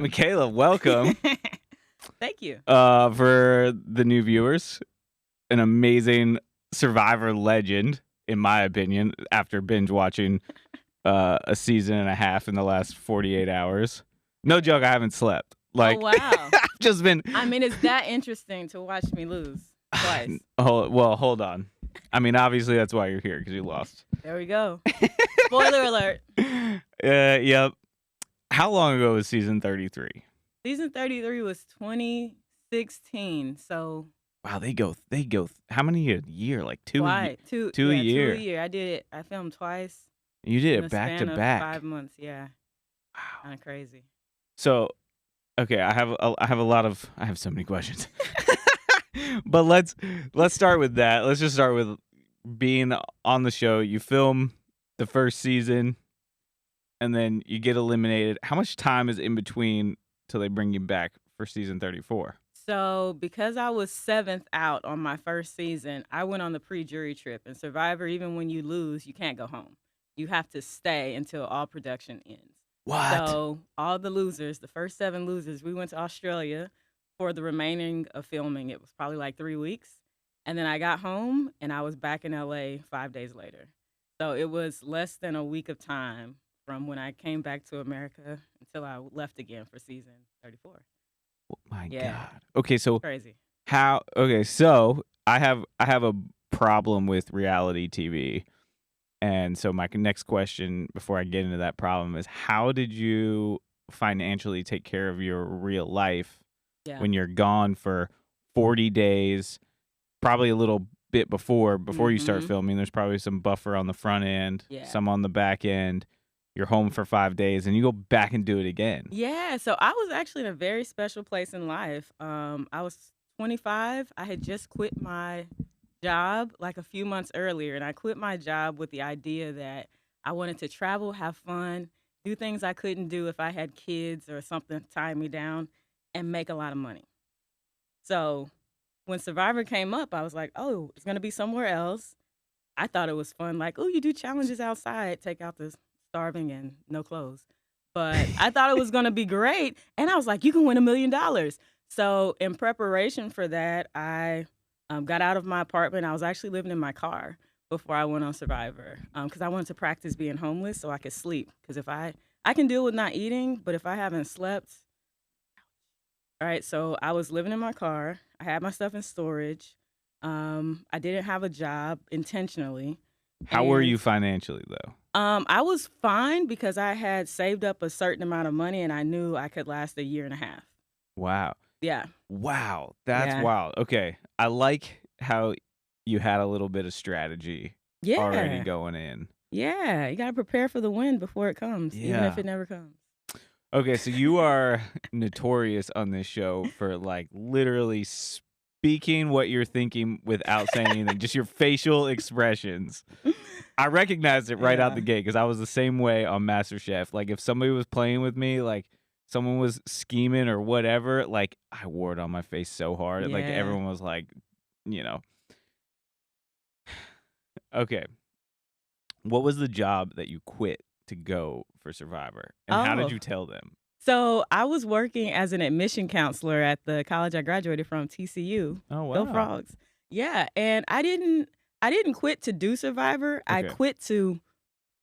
Michaela, welcome. Thank you. For the new viewers, an amazing Survivor legend, in my opinion, after binge watching a season and a half in the last 48 hours. No joke, I haven't slept. Like, oh wow! I've just been. I mean, it's that interesting to watch me lose twice. Oh well, hold on. I mean, obviously that's why you're here, because you lost. There we go. Spoiler alert. Yep. How long ago was season 33? Season 33 was 2016. So Wow, they go. How many a year? Like two. why? Two a 2 year. a year. I did it. I filmed twice. You did in it the back to span of back. 5 months. Yeah, Wow. kind of crazy. So, okay, I have so many questions. But let's start with that. Let's just start with being on the show. You film the first season, and then you get eliminated. How much time is in between till they bring you back for season 34? So, because I was 7th out on my first season, I went on the pre-jury trip. And Survivor, even when you lose, you can't go home. You have to stay until all production ends. What? So, all the losers, the first 7 losers, we went to Australia for the remaining of filming. It was probably like 3 weeks. And then I got home and I was back in LA 5 days later. So, it was less than a week of time from when I came back to America until I left again for season 34. Oh my Yeah. God. Okay, so Crazy. so I have a problem with reality TV. And so my next question before I get into that problem is, how did you financially take care of your real life Yeah. when you're gone for 40 days, probably a little bit before you start filming? There's probably some buffer on the front end, Yeah. some on the back end. You're home for 5 days and you go back and do it again. Yeah, so I was actually in a very special place in life. I was 25. I had just quit my job like a few months earlier, and I quit my job with the idea that I wanted to travel, have fun, do things I couldn't do if I had kids or something tying me down, and make a lot of money. So when Survivor came up, I was like, oh, it's going to be somewhere else. I thought it was fun. Like, oh, you do challenges outside, take out the starving and no clothes. But I thought it was going to be great. And I was like, you can win $1 million. So in preparation for that, I got out of my apartment. I was actually living in my car before I went on Survivor because I wanted to practice being homeless so I could sleep. Because if I can deal with not eating, but if I haven't slept, all right, so I was living in my car. I had my stuff in storage. I didn't have a job intentionally. How were you financially, though? I was fine because I had saved up a certain amount of money and I knew I could last a year and a half. Wow. Yeah. Wow. That's Yeah. wild. Okay. I like how you had a little bit of strategy already Yeah. going in. Yeah. You got to prepare for the win before it comes, even if Yeah. it never comes. Okay, so you are notorious on this show for like literally speaking what you're thinking without saying anything, just your facial expressions. I recognized it right out the Yeah. gate because I was the same way on MasterChef. Like if somebody was playing with me, like someone was scheming or whatever, like I wore it on my face so hard. Like Yeah. everyone was like, you know. Okay. What was the job that you quit to go for Survivor? And how did Oh. you tell them? So I was working as an admission counselor at the college I graduated from, TCU. Oh, Go wow. Frogs. Yeah, and I didn't quit to do Survivor. I Okay. quit to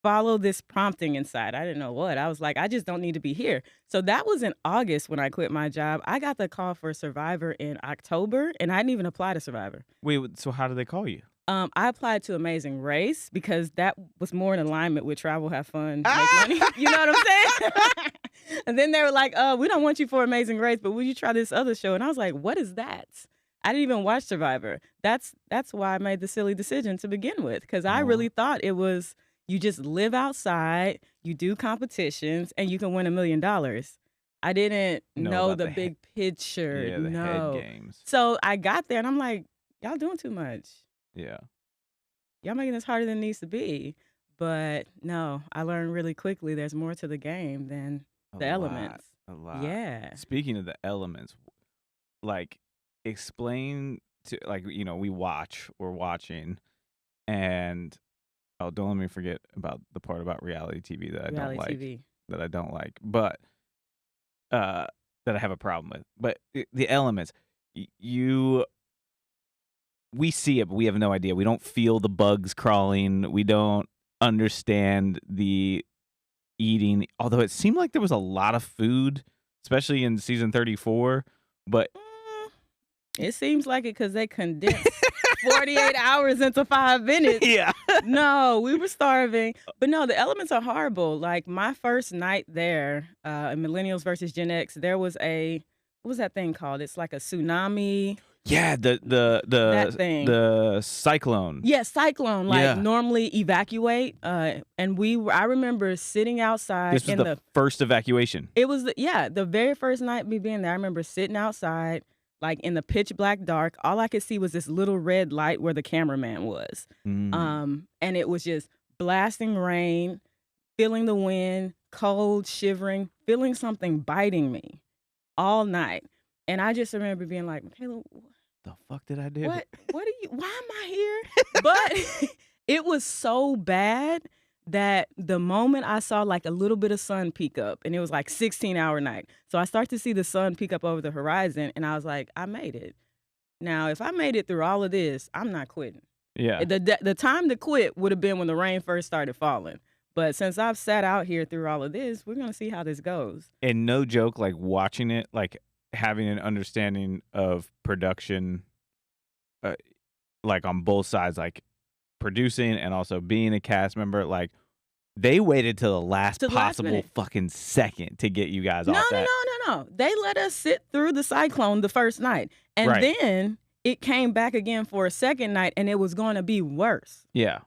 follow this prompting inside. I didn't know what. I was like, I just don't need to be here. So that was in August when I quit my job. I got the call for Survivor in October, and I didn't even apply to Survivor. Wait, so how did they call you? I applied to Amazing Race because that was more in alignment with travel, have fun, make money. You know what I'm saying? And then they were like, we don't want you for Amazing Race, but will you try this other show? And I was like, what is that? I didn't even watch Survivor. That's why I made the silly decision to begin with, because I really thought it was you just live outside, you do competitions, and you can win $1 million. I didn't know the big picture. Yeah, the head games. So I got there and I'm like, y'all doing too much. Yeah. Y'all making this harder than it needs to be. But no, I learned really quickly there's more to the game than the elements. A lot. Yeah. Speaking of the elements, like explain to we're watching and don't let me forget about the part about reality TV that I don't like. But that I have a problem with. But the elements, you we see it, but we have no idea. We don't feel the bugs crawling. We don't understand the eating. Although it seemed like there was a lot of food, especially in season 34. But It seems like it because they condensed 48 hours into 5 minutes. yeah, No, we were starving. But no, the elements are horrible. Like my first night there, in Millennials versus Gen X, there was what was that thing called? It's like a tsunami. yeah. That thing. The cyclone. Yeah, cyclone. Like Yeah. normally evacuate. And I remember sitting outside This was in the first evacuation. It was the very first night me being there. I remember sitting outside, like in the pitch black dark. All I could see was this little red light where the cameraman was. Mm. And it was just blasting rain, feeling the wind, cold, shivering, feeling something biting me all night. And I just remember being like, Michaela, The fuck did I do? why am I here? But it was so bad that the moment I saw like a little bit of sun peek up, and it was like 16-hour night. So I start to see the sun peek up over the horizon, and I was like, I made it. Now, if I made it through all of this, I'm not quitting. Yeah. The time to quit would have been when the rain first started falling. But since I've sat out here through all of this, we're going to see how this goes. And no joke, like watching it, like having an understanding of production, like on both sides, like producing and also being a cast member, like they waited till the last possible minute. fucking second to get you guys off that. No. They let us sit through the cyclone the first night. And Right. then it came back again for a second night, and it was going to be worse. Yeah.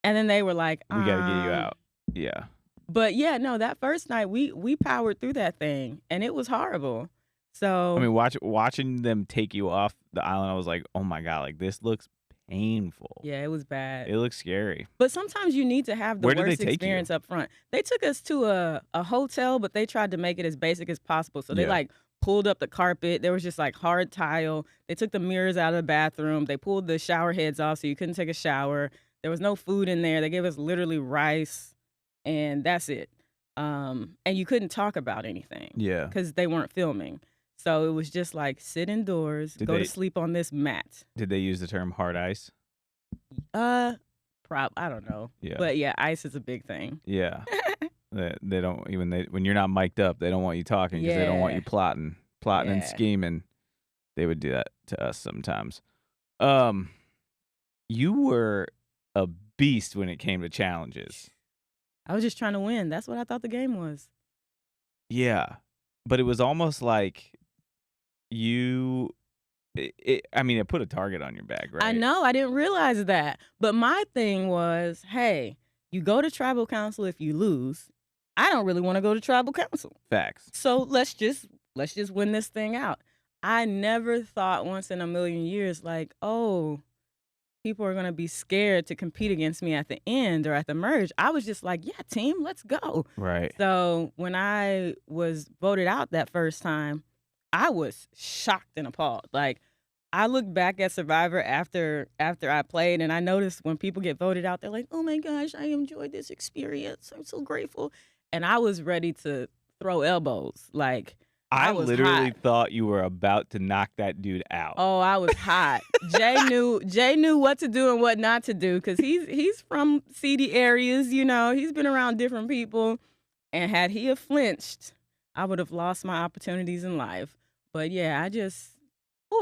And then they were like, We got to get you out. Yeah. But yeah, no, that first night we powered through that thing, and it was horrible. So I mean, watching them take you off the island, I was like, oh my God, like this looks painful. yeah, it was bad. It looks scary. But sometimes you need to have the Where did they worst take you? experience up front. They took us to a hotel, but they tried to make it as basic as possible. So they Yeah. like pulled up the carpet. There was just like hard tile. They took the mirrors out of the bathroom. They pulled the shower heads off so you couldn't take a shower. There was no food in there. They gave us literally rice, and that's it. And you couldn't talk about anything Yeah. because they weren't filming. So it was just like sit indoors, Did go they- to sleep on this mat. Did they use the term hard ice? I don't know. Yeah. But yeah, ice is a big thing. Yeah. They don't even when you're not mic'd up, they don't want you talking because they don't want Yeah. you plotting and Yeah. scheming. They would do that to us sometimes. You were a beast when it came to challenges. I was just trying to win. That's what I thought the game was. Yeah. But it was almost like it put a target on your back, right? I know. I didn't realize that. But my thing was, hey, you go to tribal council if you lose. I don't really want to go to tribal council. Facts. So let's just win this thing out. I never thought once in a million years like, oh, people are going to be scared to compete against me at the end or at the merge. I was just like, yeah, team, let's go. Right. So when I was voted out that first time, I was shocked and appalled. Like, I look back at Survivor after I played, and I noticed when people get voted out, they're like, oh my gosh, I enjoyed this experience. I'm so grateful. And I was ready to throw elbows. Like, I was literally hot. thought you were about to knock that dude out. Oh, I was hot. Jay knew what to do and what not to do because he's from seedy areas, you know. He's been around different people. And had he have flinched, I would have lost my opportunities in life. But yeah,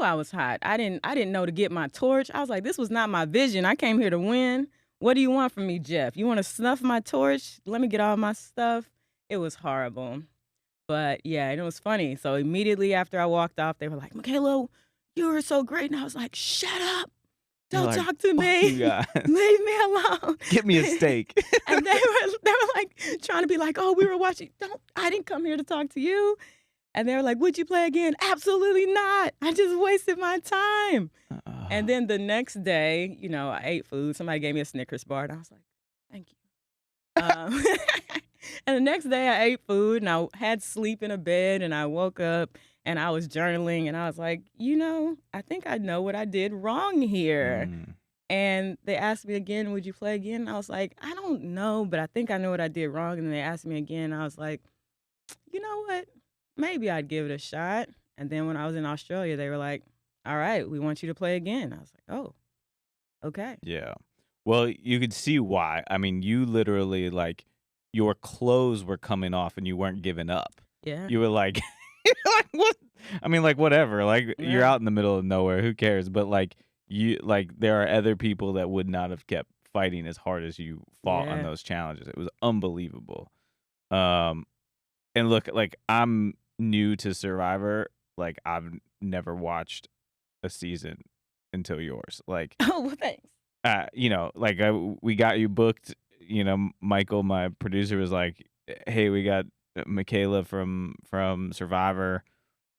I was hot. I didn't know to get my torch. I was like, this was not my vision. I came here to win. What do you want from me, Jeff? You want to snuff my torch? Let me get all my stuff. It was horrible. But yeah, and it was funny. So immediately after I walked off, they were like, Michaela, you were so great. And I was like, shut up. You're Don't like, talk to "Fuck me. you guys. Leave me alone. Get me a steak. And they were like trying to be like, oh, we were watching. I didn't come here to talk to you. And they were like, would you play again? Absolutely not. I just wasted my time. And then the next day, you know, I ate food. Somebody gave me a Snickers bar, and I was like, thank you. And the next day I ate food, and I had sleep in a bed, and I woke up, and I was journaling, and I was like, you know, I think I know what I did wrong here. Mm. And they asked me again, would you play again? And I was like, I don't know, but I think I know what I did wrong. And then they asked me again, and I was like, you know what? maybe I'd give it a shot. And then when I was in Australia, they were like, all right, we want you to play again. I was like, oh, okay. Yeah. Well, you could see why. I mean, you literally like your clothes were coming off and you weren't giving up. Yeah. You were like, like what? I mean, like whatever. Like you're Yeah. out in the middle of nowhere. Who cares? But like there are other people that would not have kept fighting as hard as you fought on Yeah. those challenges. It was unbelievable. Um, and look, like I'm new to Survivor. Like I've never watched a season until yours. Like Oh, well, thanks. like we got you booked. Michael, my producer, was like, "Hey, we got Michaela from Survivor,"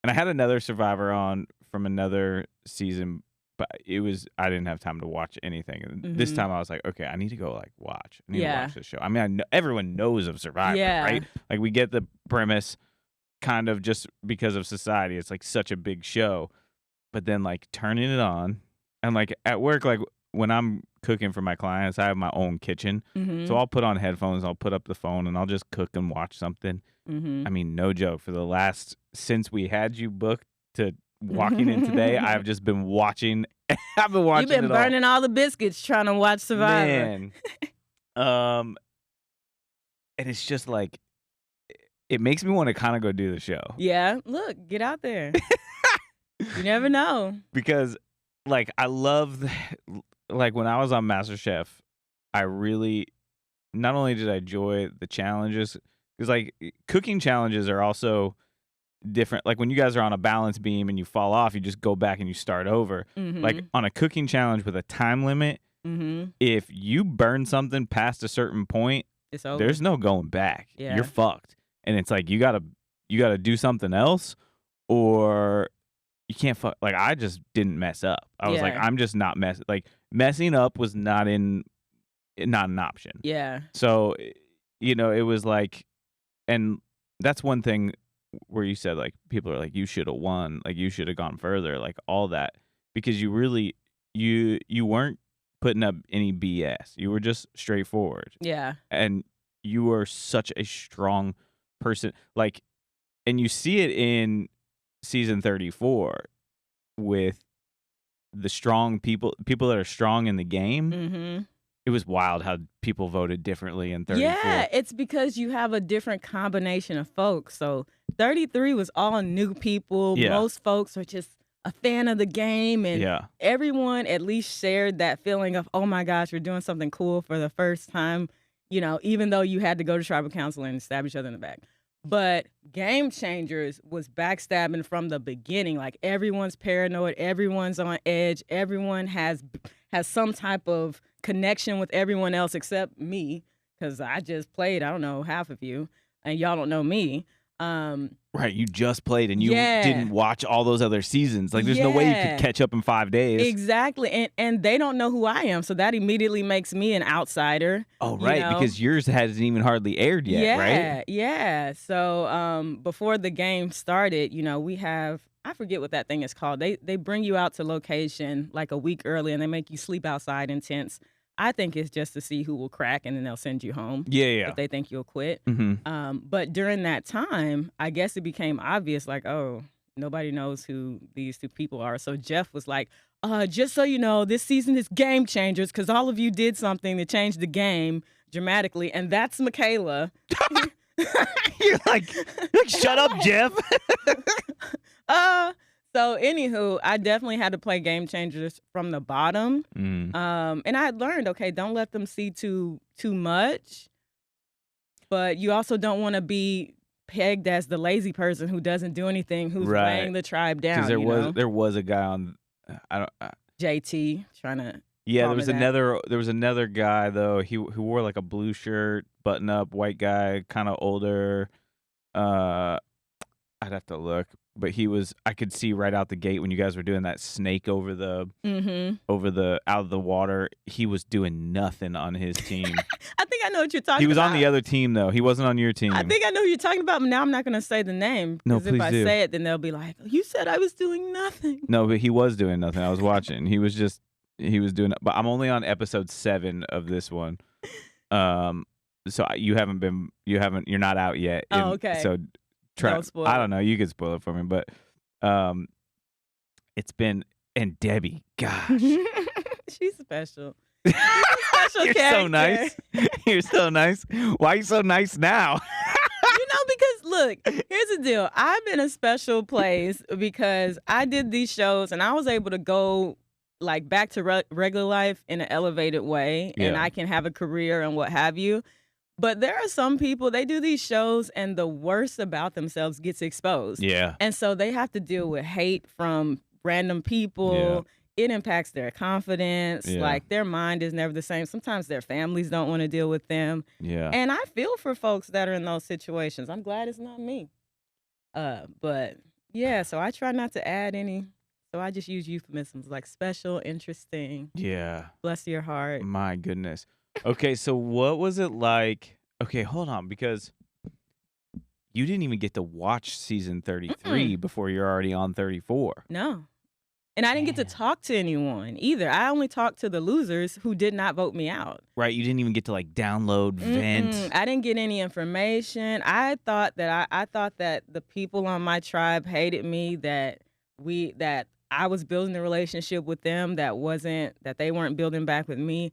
and I had another Survivor on from another season, but I didn't have time to watch anything. And this time, I was like, "Okay, I need to go watch. I need to watch this show." I mean, everyone knows of Survivor, right? Like we get the premise, kind of just because of society. It's like such a big show, but then like turning it on, and like at work, like when I'm cooking for my clients, I have my own kitchen. So I'll put on headphones, I'll put up the phone, and I'll just cook and watch something. I mean, no joke. Since we had you booked to walking in today, I've just been watching. I've been watching. You've been burning all the biscuits trying to watch Survivor. Man. And it's just like, it makes me want to kind of go do the show. Yeah, look, get out there. You never know. Because like I love like when I was on MasterChef, I really not only did I enjoy the challenges, because like cooking challenges are also different. Like when you guys are on a balance beam and you fall off, you just go back and you start over. Like on a cooking challenge with a time limit, if you burn something past a certain point, it's over. There's no going back. Yeah. You're fucked. And it's like you gotta do something else, or you can't fuck. Like I just didn't mess up. I was like, I'm just not messing up was not an option. Yeah. So it was like, and that's one thing where you said like people are like, you should have won, like you should have gone further, like all that, because you really you weren't putting up any BS. You were just straightforward. Yeah. And you were such a strong person, like, and you see it in season 34 with the strong people that are strong in the game. It was wild how people voted differently in 34. Yeah, it's because you have a different combination of folks. So 33 was all new people. Yeah. Most folks are just a fan of the game, and everyone at least shared that feeling of, oh my gosh, we're doing something cool for the first time, even though you had to go to tribal council and stab each other in the back. But Game Changers was backstabbing from the beginning. Like everyone's paranoid, everyone's on edge, everyone has some type of connection with everyone else except me, because I just played, I don't know, half of you, and y'all don't know me. Right, you just played and you didn't watch all those other seasons. Like there's no way you could catch up in 5 days. Exactly. And they don't know who I am, so that immediately makes me an outsider. Oh, right, because yours hasn't even hardly aired yet, right? Yeah. So before the game started, we have, I forget what that thing is called. They bring you out to location like a week early and they make you sleep outside in tents. I think it's just to see who will crack, and then they'll send you home. Yeah. If they think you'll quit. But during that time, I guess it became obvious, like, oh, nobody knows who these two people are. So Jeff was like, just so you know, this season is Game Changers because all of you did something to change the game dramatically, and that's Michaela. You're like, shut up, Jeff. So anywho, I definitely had to play Game Changers from the bottom. And I had learned, okay, don't let them see too much. But you also don't want to be pegged as the lazy person who doesn't do anything, who's laying the tribe down. Because there was a guy on, JT trying to. Yeah, there was another guy though. Who wore like a blue shirt, button up, white guy, kind of older. I'd have to look, but I could see right out the gate when you guys were doing that snake over the out of the water. He was doing nothing on his team. I think I know what you're talking about. He was on the other team though. He wasn't on your team. I think I know who you're taling about, but now I'm not going to say the name. No, please if I say it, then they'll be like, you said I was doing nothing. No, but he was doing nothing. I was watching. He was doing, but I'm only on episode 7 of this one. So you're not out yet. Oh, okay. So Don't spoil I it. don't know. You could spoil it for me, but it's been and Debbie. Gosh, She's special. She's a special you're character. so nice. You're so nice. Why are you so nice now? Because look, here's the deal. I'm in a special place because I did these shows and I was able to go like back to regular life in an elevated way, and Yeah. I can have a career and what have you. But there are some people, they do these shows and the worst about themselves gets exposed. Yeah. And so they have to deal with hate from random people. It impacts their confidence. Yeah. Like their mind is never the same. Sometimes their families don't want to deal with them. Yeah. And I feel for folks that are in those situations. I'm glad it's not me. But yeah, so I try not to add any. So I just use euphemisms like special, interesting, Yeah. bless your heart. My goodness. Okay, so what was it like? Okay, hold on, because you didn't even get to watch season 33 before you're already on 34. No. And I didn't get to talk to anyone either. I only talked to the losers who did not vote me out. Right, you didn't even get to like download, vent. I didn't get any information. I thought that I thought that the people on my tribe hated me, that I was building a relationship with them that they weren't building back with me.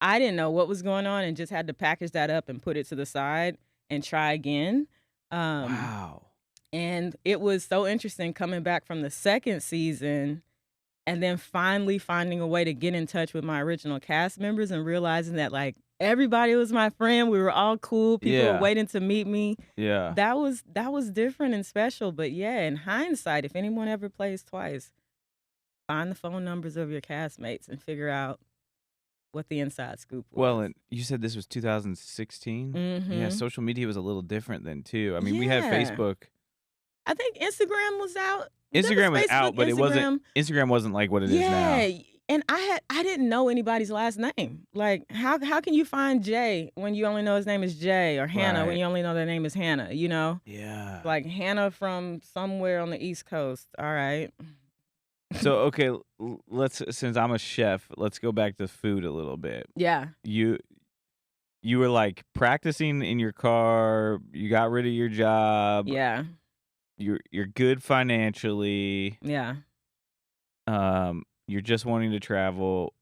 I didn't know what was going on and just had to package that up and put it to the side and try again. Wow. And it was so interesting coming back from the second season and then finally finding a way to get in touch with my original cast members and realizing that like everybody was my friend. We were all cool. People were waiting to meet me. Yeah. That was different and special. But yeah, in hindsight, if anyone ever plays twice, find the phone numbers of your castmates and figure out what the inside scoop was. Well, and you said this was 2016? Mm-hmm. Yeah, social media was a little different then too. I mean, we had Facebook. I think Instagram was out. Instagram was out, but Instagram. Instagram wasn't like what it is now. Yeah, and I didn't know anybody's last name. Like, how can you find Jay when you only know his name is Jay, or Hannah when you only know their name is Hannah? You know? Yeah. Like Hannah from somewhere on the East Coast. All right. So okay, since I'm a chef, let's go back to food a little bit. Yeah. You were like practicing in your car. You got rid of your job. Yeah. You're good financially. Yeah. You're just wanting to travel.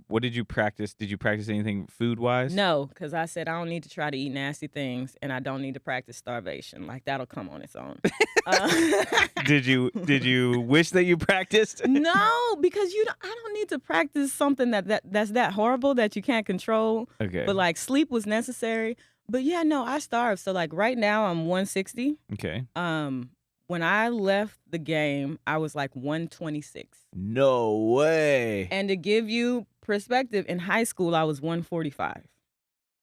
What did you practice? Did you practice anything food wise? No, because I said I don't need to try to eat nasty things, and I don't need to practice starvation. Like that'll come on its own. Did you wish that you practiced? No, because I don't need to practice something that's that horrible that you can't control. Okay. But like sleep was necessary. But yeah, no, I starved. So like right now I'm 160. Okay. When I left the game, I was like 126. No way. And to give you perspective, in high school I was 145.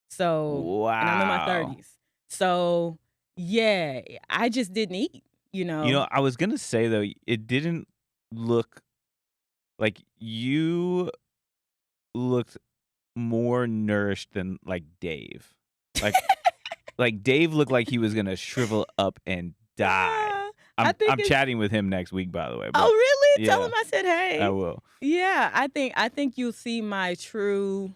So wow. And I'm in my 30s. So yeah, I just didn't eat. You know, I was gonna say though, it didn't look like you looked more nourished than like Dave. Like Dave looked like he was gonna shrivel up and die. I'm chatting with him next week, by the way. Oh really? Yeah, Tell him I said hey. I will. Yeah, I think you'll see my true.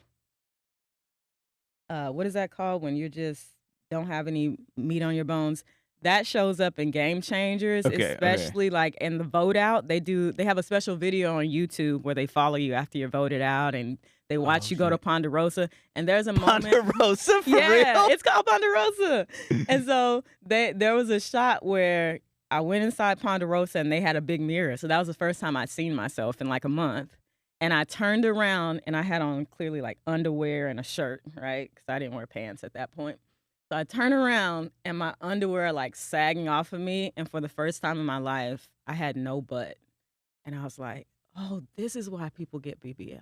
What is that called when you just don't have any meat on your bones? That shows up in Game Changers, especially like in the vote out. They have a special video on YouTube where they follow you after you're voted out and they watch you go to Ponderosa. And there's a moment. Ponderosa, for real? It's called Ponderosa. And so there was a shot where I went inside Ponderosa and they had a big mirror. So that was the first time I'd seen myself in like a month. And I turned around and I had on clearly like underwear and a shirt, right? Because I didn't wear pants at that point. So I turn around and my underwear are like sagging off of me. And for the first time in my life, I had no butt. And I was like, oh, this is why people get BBLs.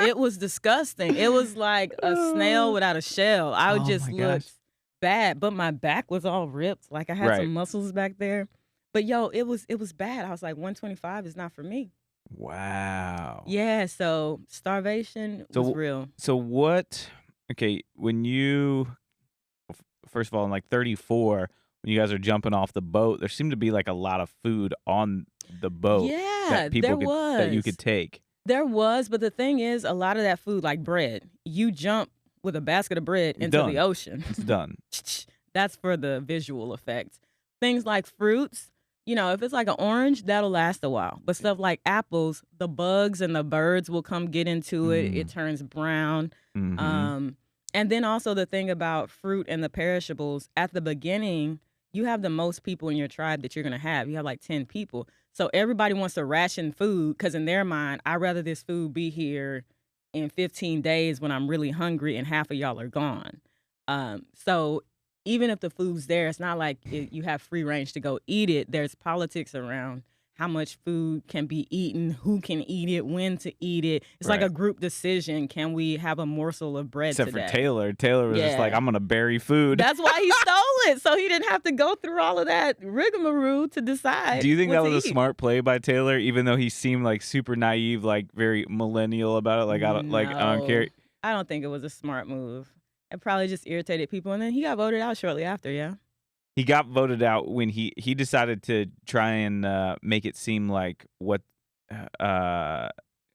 It was disgusting. It was like a snail without a shell. I just looked bad, but my back was all ripped. Like I had some muscles back there. But yo, it was bad. I was like, 125 is not for me. Wow. Yeah, so starvation was real. So what, okay, when you, first of all, in like 34, when you guys are jumping off the boat, there seemed to be like a lot of food on the boat that you could take. There was, but the thing is, a lot of that food, like bread, you jump with a basket of bread into the ocean. It's done. That's for the visual effects. Things like fruits, if it's like an orange, that'll last a while. But stuff like apples, the bugs and the birds will come get into it. It turns brown. Mm-hmm. And then also the thing about fruit and the perishables, at the beginning, you have the most people in your tribe that you're going to have. You have like 10 people. So everybody wants to ration food because in their mind, I'd rather this food be here in 15 days when I'm really hungry and half of y'all are gone. So even if the food's there, it's not like you have free range to go eat it. There's politics around how much food can be eaten, who can eat it, when to eat it. It's like a group decision. Can we have a morsel of bread Except today? for Taylor. Taylor was just like, I'm going to bury food. That's why he stole it. So he didn't have to go through all of that rigmarole to decide. Do you think that was a smart play by Taylor, even though he seemed like super naive, like very millennial about it? Like, I don't care. I don't think it was a smart move. It probably just irritated people. And then he got voted out shortly after, yeah. He got voted out when he decided to try and make it seem like what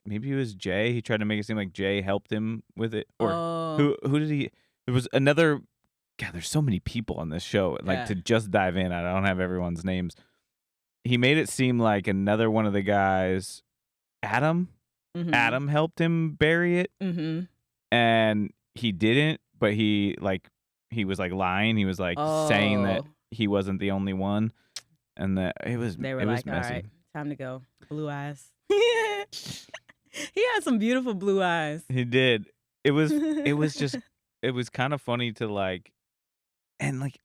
maybe it was Jay. He tried to make it seem like Jay helped him with it, or who did he? There was another. God, there's so many people on this show. Like to just dive in, I don't have everyone's names. He made it seem like another one of the guys, Adam. Mm-hmm. Adam helped him bury it, and he didn't. But he was like lying. He was like saying that he wasn't the only one, and that it was. They were it like, was messy. all right, time to go. Blue eyes. He had some beautiful blue eyes. He did. It was just. It was kind of funny to like, and like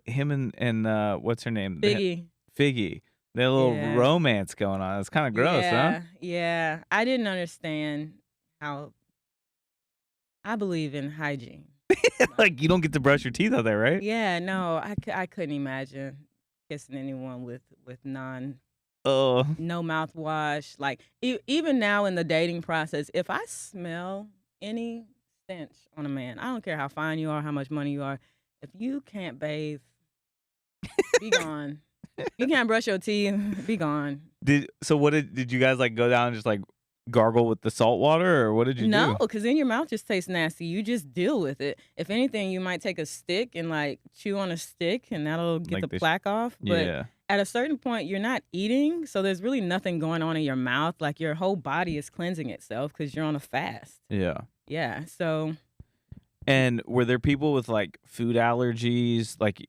him and what's her name? Figgy. Their little romance going on. It's kind of gross, huh? Yeah. I didn't understand how. I believe in hygiene. Like, you don't get to brush your teeth out there, right? Yeah, no, I couldn't imagine kissing anyone with no mouthwash. Like, even now in the dating process, if I smell any stench on a man, I don't care how fine you are, how much money you are, if you can't bathe, be gone. You can't brush your teeth, be gone. Did you guys like go down and just like gargle with the salt water, or what did you do? No, because then your mouth just tastes nasty. You just deal with it. If anything, you might take a stick and like chew on a stick, and that'll get like the plaque off. But at a certain point, you're not eating, so there's really nothing going on in your mouth. Like your whole body is cleansing itself because you're on a fast. Yeah. So. And were there people with like food allergies, like?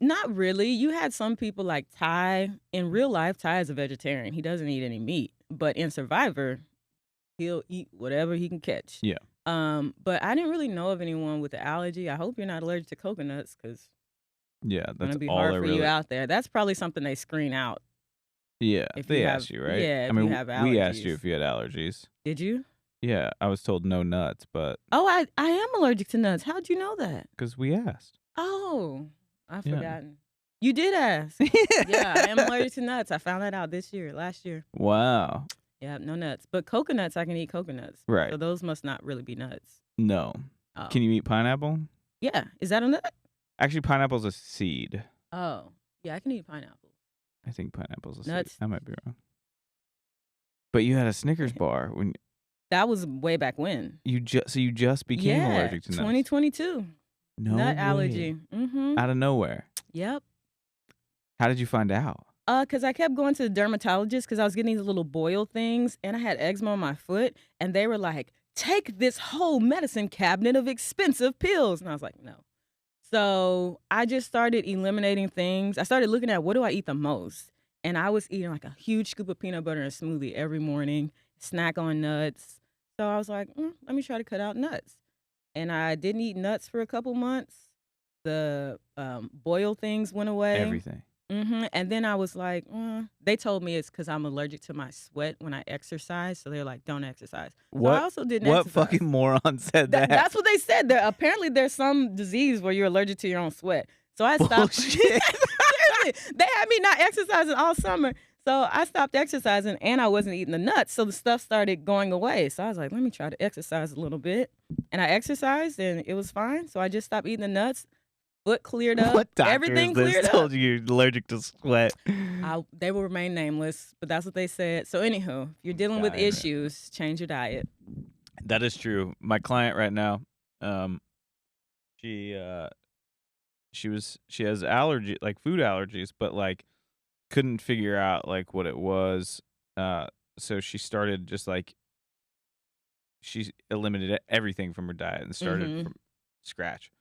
Not really. You had some people like Tai. In real life, Tai is a vegetarian. He doesn't eat any meat. But in Survivor, he'll eat whatever he can catch. Yeah. But I didn't really know of anyone with an allergy. I hope you're not allergic to coconuts, because that's gonna be hard for you out there. That's probably something they screen out. Yeah, if they asked you, right? Yeah, if you have allergies. We asked you if you had allergies. Did you? Yeah, I was told no nuts, but. Oh, I am allergic to nuts. How'd you know that? Because we asked. Oh. I've forgotten. You did ask. Yeah, I am allergic to nuts. I found that out last year. Wow. Yeah, no nuts. But coconuts, I can eat coconuts. Right. So those must not really be nuts. No. Oh. Can you eat pineapple? Yeah. Is that a nut? Actually, pineapple's a seed. Oh. Yeah, I can eat pineapple. I think pineapple's a nuts. seed. I might be wrong. But you had a Snickers bar when. That was way back when. You just became allergic to nuts. 2022. No nut way. Allergy. Out of nowhere. Yep. How did you find out? Because I kept going to the dermatologist because I was getting these little boil things and I had eczema on my foot, and they were like, take this whole medicine cabinet of expensive pills. And I was like, no. So I just started eliminating things. I started looking at what do I eat the most. And I was eating like a huge scoop of peanut butter and smoothie every morning, snack on nuts. So I was like, let me try to cut out nuts. And I didn't eat nuts for a couple months. The boil things went away. Everything. And then I was like, they told me it's because I'm allergic to my sweat when I exercise. So they're like, don't exercise. What? So I also didn't exercise. What fucking moron said that? That's what they said. Apparently there's some disease where you're allergic to your own sweat. So I stopped. Seriously, they had me not exercising all summer. So I stopped exercising and I wasn't eating the nuts. So the stuff started going away. So I was like, let me try to exercise a little bit. And I exercised and it was fine. So I just stopped eating the nuts. Foot cleared up. What doctor Everything is this cleared told up. you you're allergic to sweat? They will remain nameless, but that's what they said. So anywho, if you're dealing with issues, change your diet. That is true. My client right now, she she has allergy like food allergies, but like couldn't figure out like what it was. So she started just like she eliminated everything from her diet and started Mhm. from scratch.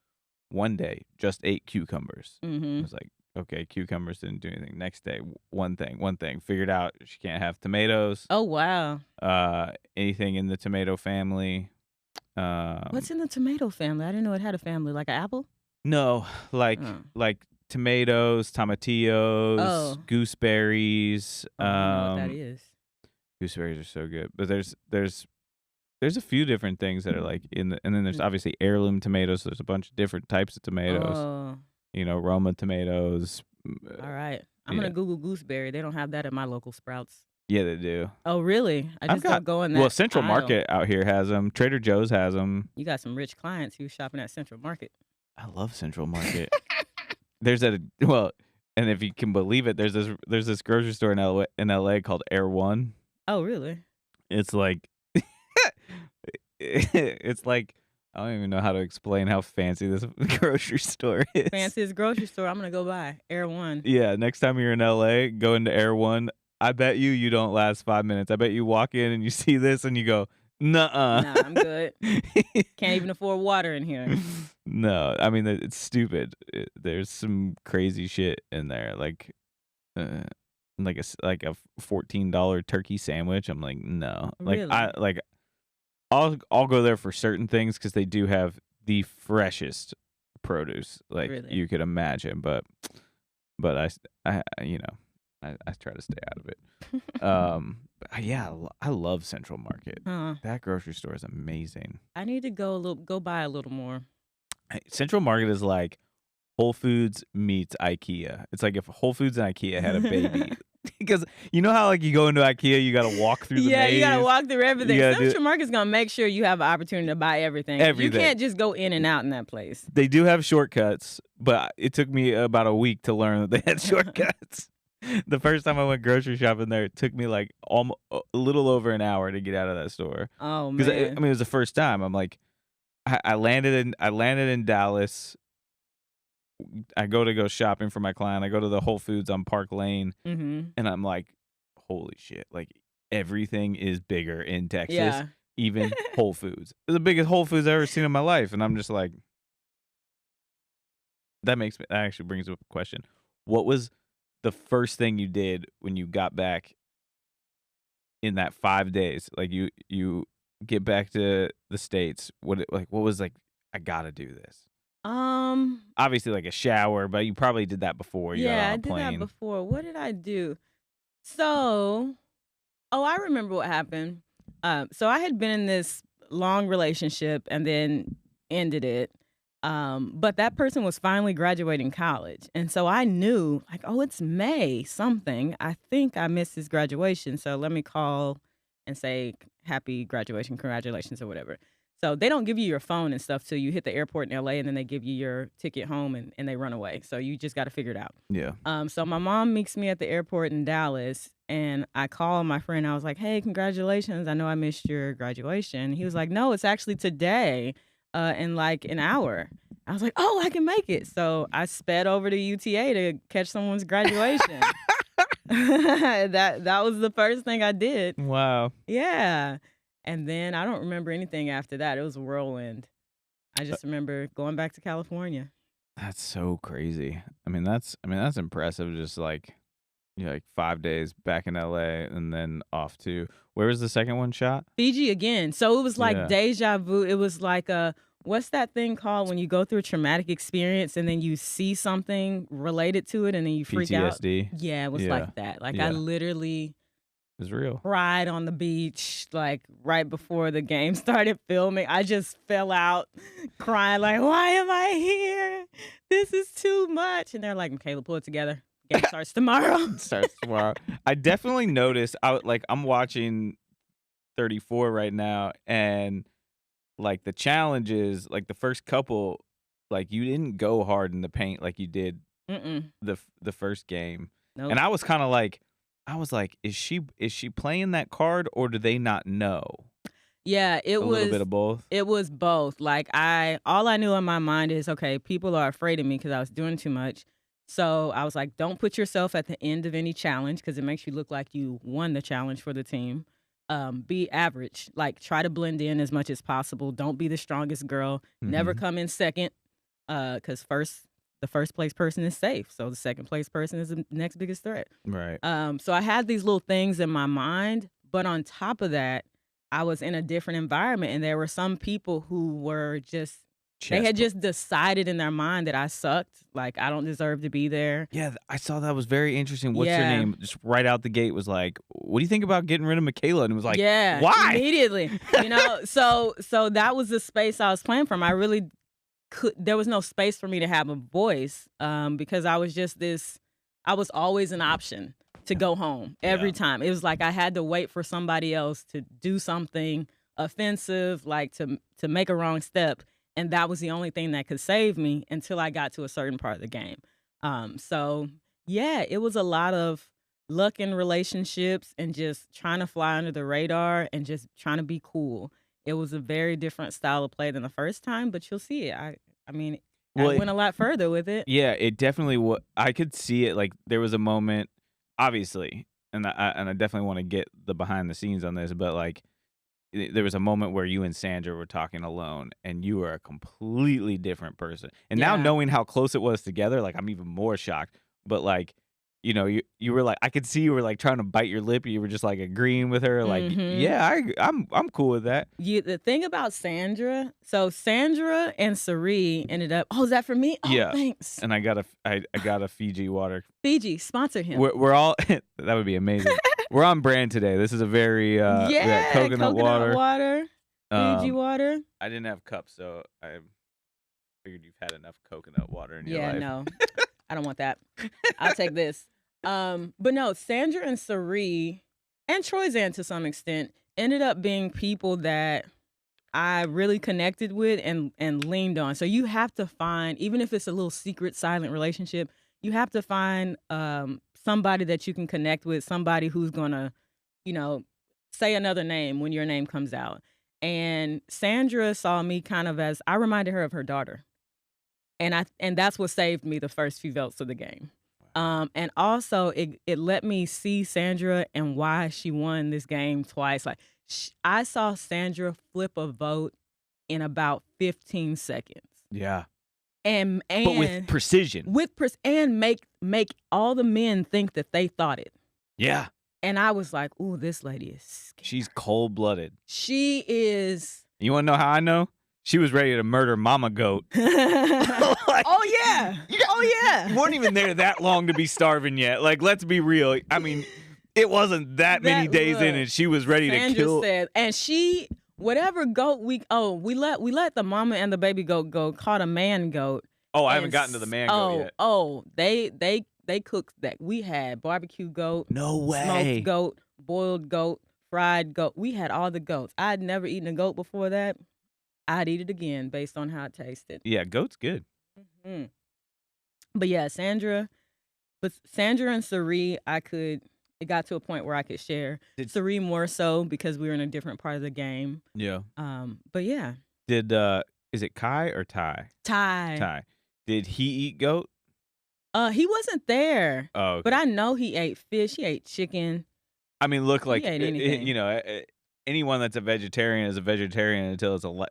One day, just ate cucumbers. I Mhm. was like, okay, cucumbers didn't do anything. Next day, one thing. Figured out she can't have tomatoes. Oh, wow. Anything in the tomato family. What's Um, in the tomato family? I didn't know it had a family, like an apple? no, Oh. like tomatoes, tomatillos, Oh. gooseberries. Oh, I don't know what that is. Gooseberries are so good, but there's a few different things that are like in the, and then there's Mm. obviously heirloom tomatoes. So there's a bunch of different types of tomatoes. Oh, Roma tomatoes. all right. I'm Yeah, gonna Google gooseberry. They don't have that at my local Sprouts. yeah, they do. Oh, really? I I've just got don't go in well, that Central aisle. Market out here has them. Trader Joe's has them. You got some rich clients who's shopping at Central Market. I love Central Market. There's a well, and if you can believe it, there's this grocery store in LA called Air One. Oh, really? It's like it's like I don't even know how to explain how fancy this grocery store is. Fanciest grocery store. I'm gonna go by Air One. Yeah, next time you're in LA, go into Air One. I bet you don't last 5 minutes. I bet you walk in and you see this and you go, nuh-uh. Nah, I'm good. Can't even afford water in here. No, I mean it's stupid. There's some crazy shit in there, uh, like a $14 turkey sandwich. I'm like, no, Really? I'll go there for certain things because they do have the freshest produce like Really? you could imagine. But I try to stay out of it. But yeah, I love Central Market. Huh. That grocery store is amazing. I need to go buy a little more. Central Market is like Whole Foods meets IKEA. It's like if Whole Foods and IKEA had a baby. Because you know how like you go into IKEA, you got to walk through the Yeah, you gotta maze. walk through everything. You gotta do Central Market's gonna make sure you have an opportunity to buy everything. You everything. can't just go in and out in that place. They do have shortcuts, but it took me about a week to learn that they had shortcuts. The first time I went grocery shopping there, it took me like almost a little over an hour to get out of that store. Oh Because I man. mean, it was the first time. I'm like, I landed in Dallas. I go shopping for my client. I go to the Whole Foods on Park Lane, Mm-hmm. and I'm like, holy shit! Like everything is bigger in Texas, Yeah. even Whole Foods. It's the biggest Whole Foods I've ever seen in my life, and I'm just like, that actually brings up a question. What was the first thing you did when you got back in that 5 days? Like you get back to the States. What was like? I gotta do this. Obviously, like a shower, but you probably did that before you got Yeah, on I a did that plane. before. What did I do? So, I remember what happened. So I had been in this long relationship and then ended it. But that person was finally graduating college. And so I knew, like, oh, it's May something. I think I missed his graduation. So let me call and say, happy graduation, congratulations, or whatever. So they don't give you your phone and stuff till you hit the airport in LA and then they give you your ticket home and they run away. So you just got to figure it out. Yeah. So my mom meets me at the airport in Dallas, and I call my friend. I was like, "Hey, congratulations! I know I missed your graduation." He was like, "No, it's actually today, in like an hour." I was like, "Oh, I can make it." So I sped over to UTA to catch someone's graduation. That was the first thing I did. Wow. Yeah, and then I don't remember anything after that. It was a whirlwind. I just remember going back to California. That's so crazy. I mean that's impressive. Just like 5 days back in LA and then off to where was the second one shot? Fiji again. So it was like Yeah. deja vu. It was like what's that thing called when you go through a traumatic experience and then you see something related to it and then you freak out? PTSD. Yeah, it was Yeah. like that. Like I Yeah. literally It was real. cried on the beach like right before the game started filming. I just fell out crying like, why am I here? This is too much. And they're like, Michaela, pull it together. Game starts tomorrow. Starts tomorrow. I definitely noticed I'm watching 34 right now and like the challenges, like the first couple, like you didn't go hard in the paint like you did Mm-mm. the first game. Nope. And I was kind of like is she playing that card or do they not know? Yeah, A little bit of both. it was both. Like all I knew in my mind is, okay, people are afraid of me because I was doing too much. So I was like, don't put yourself at the end of any challenge because it makes you look like you won the challenge for the team. Be average. Like try to blend in as much as possible. Don't be the strongest girl. Never come in second. Because the first place person is safe. So the second place person is the next biggest threat. Right. So I had these little things in my mind, but on top of that, I was in a different environment, and there were some people who were just they had just decided in their mind that I sucked. Like I don't deserve to be there. Yeah, I saw that was very interesting. What's your Yeah. name? Just right out the gate was like, "What do you think about getting rid of Michaela?" And it was like, Yeah, "Why?" immediately. So that was the space I was playing from. I really there was no space for me to have a voice because I was just I was always an option to go home every time. It was like I had to wait for somebody else to do something offensive, like to make a wrong step. And that was the only thing that could save me until I got to a certain part of the game. So yeah, it was a lot of luck in relationships and just trying to fly under the radar and just trying to be cool. It was a very different style of play than the first time, but you'll see it. I mean, I went a lot further with it. Yeah, it definitely I could see it. Like there was a moment, obviously, and I definitely want to get the behind the scenes on this, but like there was a moment where you and Sandra were talking alone, and you were a completely different person. And now Yeah. knowing how close it was together, like I'm even more shocked. But like, you were like, I could see you were like trying to bite your lip. You were just like agreeing with her, like, yeah, I'm cool with that. The thing about Sandra, so Sandra and Cirie ended up. Oh, is that for me? Oh, Yeah. thanks. And I got a Fiji water. Fiji, sponsor him. We're all that would be amazing. We're on brand today. This is a very we got coconut water. Fiji water. I didn't have cups, so I figured you've had enough coconut water in your life. Yeah, no, I don't want that. I'll take this. But no, Sandra and Cirie and Troyzan to some extent ended up being people that I really connected with and leaned on. So you have to find, even if it's a little secret, silent relationship, you have to find somebody that you can connect with, somebody who's gonna, say another name when your name comes out. And Sandra saw me kind of as I reminded her of her daughter. And that's what saved me the first few votes of the game. And also it let me see Sandra and why she won this game twice. Like I saw Sandra flip a vote in about 15 seconds. Yeah. And but with precision. And make all the men think that they thought it. Yeah. And I was like, ooh, this lady is scared. She's cold-blooded. She is. You want to know how I know? She was ready to murder Mama Goat. Oh, yeah. Oh, yeah. You weren't even there that long to be starving yet. Like, let's be real. I mean, it wasn't that many days in, and she was ready Sandra to kill. Said, and she, whatever goat we let the mama and the baby goat go, caught a man goat. Oh, I haven't gotten to the man goat yet. Oh, they cooked that. We had barbecue goat. No way. Smoked goat, boiled goat, fried goat. We had all the goats. I'd never eaten a goat before that. I'd eat it again based on how it tasted. Yeah, goat's good. Mm-hmm. But yeah, Sandra and Cirie, it got to a point where I could share. Cirie more so because we were in a different part of the game. Yeah. But yeah. Is it Kai or Ty? Ty. Did he eat goat? He wasn't there. Oh, okay. But I know he ate fish. He ate chicken. I mean, look, like, he ate anything. Anyone that's a vegetarian is a vegetarian until it's a life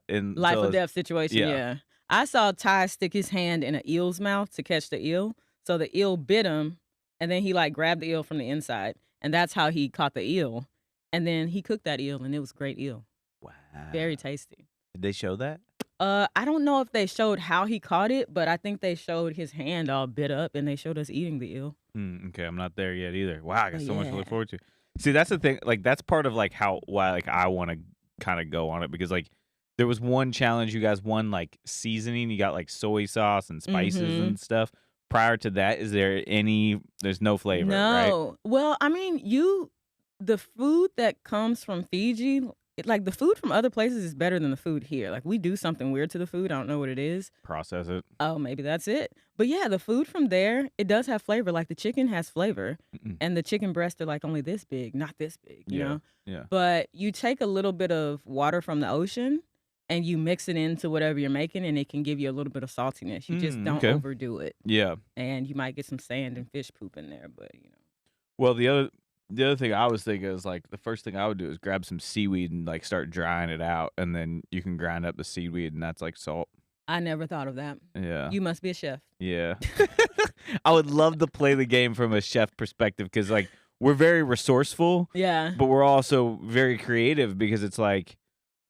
or death situation. Yeah. I saw Ty stick his hand in an eel's mouth to catch the eel. So the eel bit him, and then he like grabbed the eel from the inside, and that's how he caught the eel. And then he cooked that eel, and it was great eel. Wow. Very tasty. Did they show that? I don't know if they showed how he caught it, but I think they showed his hand all bit up, and they showed us eating the eel. Okay, I'm not there yet either. Wow, I got so much to look forward to. See, that's the thing. Like, that's part of like why like I want to kind of go on it, because like there was one challenge you guys won, like seasoning. You got like soy sauce and spices and stuff. Prior to that, there's no flavor, right? No. Well, I mean, the food that comes from Fiji, Like, the food from other places is better than the food here. Like, we do something weird to the food. I don't know what it is. Process it. Oh, maybe that's it. But yeah, the food from there, it does have flavor. Like, the chicken has flavor, Mm-mm. and the chicken breasts are like only this big, not this big, you Yeah. know? Yeah. But you take a little bit of water from the ocean and you mix it into whatever you're making, and it can give you a little bit of saltiness. You just don't Okay. overdo it. Yeah. And you might get some sand and fish poop in there, but you know. Well, the other thing I was thinking is like the first thing I would do is grab some seaweed and like start drying it out, and then you can grind up the seaweed, and that's like salt. I never thought of that. Yeah. You must be a chef. Yeah. I would love to play the game from a chef perspective because like we're very resourceful, Yeah. but we're also very creative because it's like,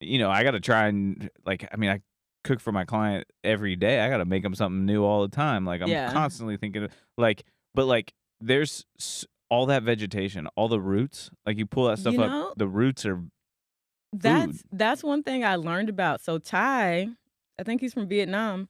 I got to try and like, I mean, I cook for my client every day. I got to make them something new all the time. Like I'm Yeah. constantly thinking like, but like there's all that vegetation, all the roots, like you pull that stuff up, the roots are food. That's one thing I learned about. So Tai, I think he's from Vietnam.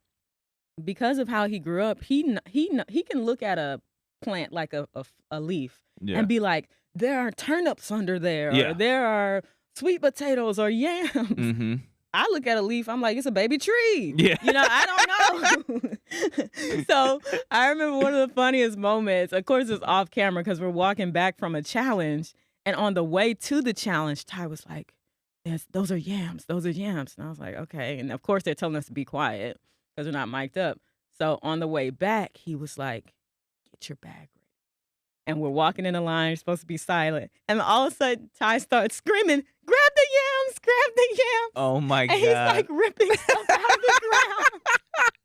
Because of how he grew up, he can look at a plant like a leaf Yeah. and be like, there are turnips under there, Yeah. or there are sweet potatoes or yams. Mm-hmm. I look at a leaf, I'm like, it's a baby tree. Yeah. I don't know. So I remember one of the funniest moments, of course it's off camera because we're walking back from a challenge, and on the way to the challenge, Ty was like, yes, those are yams. And I was like, okay. And of course they're telling us to be quiet because we're not mic'd up. So on the way back, he was like, get your bag ready. And we're walking in the line, you're supposed to be silent. And all of a sudden, Ty starts screaming, grab the yams, grab the yams. Oh my And God. he's like ripping stuff out of the ground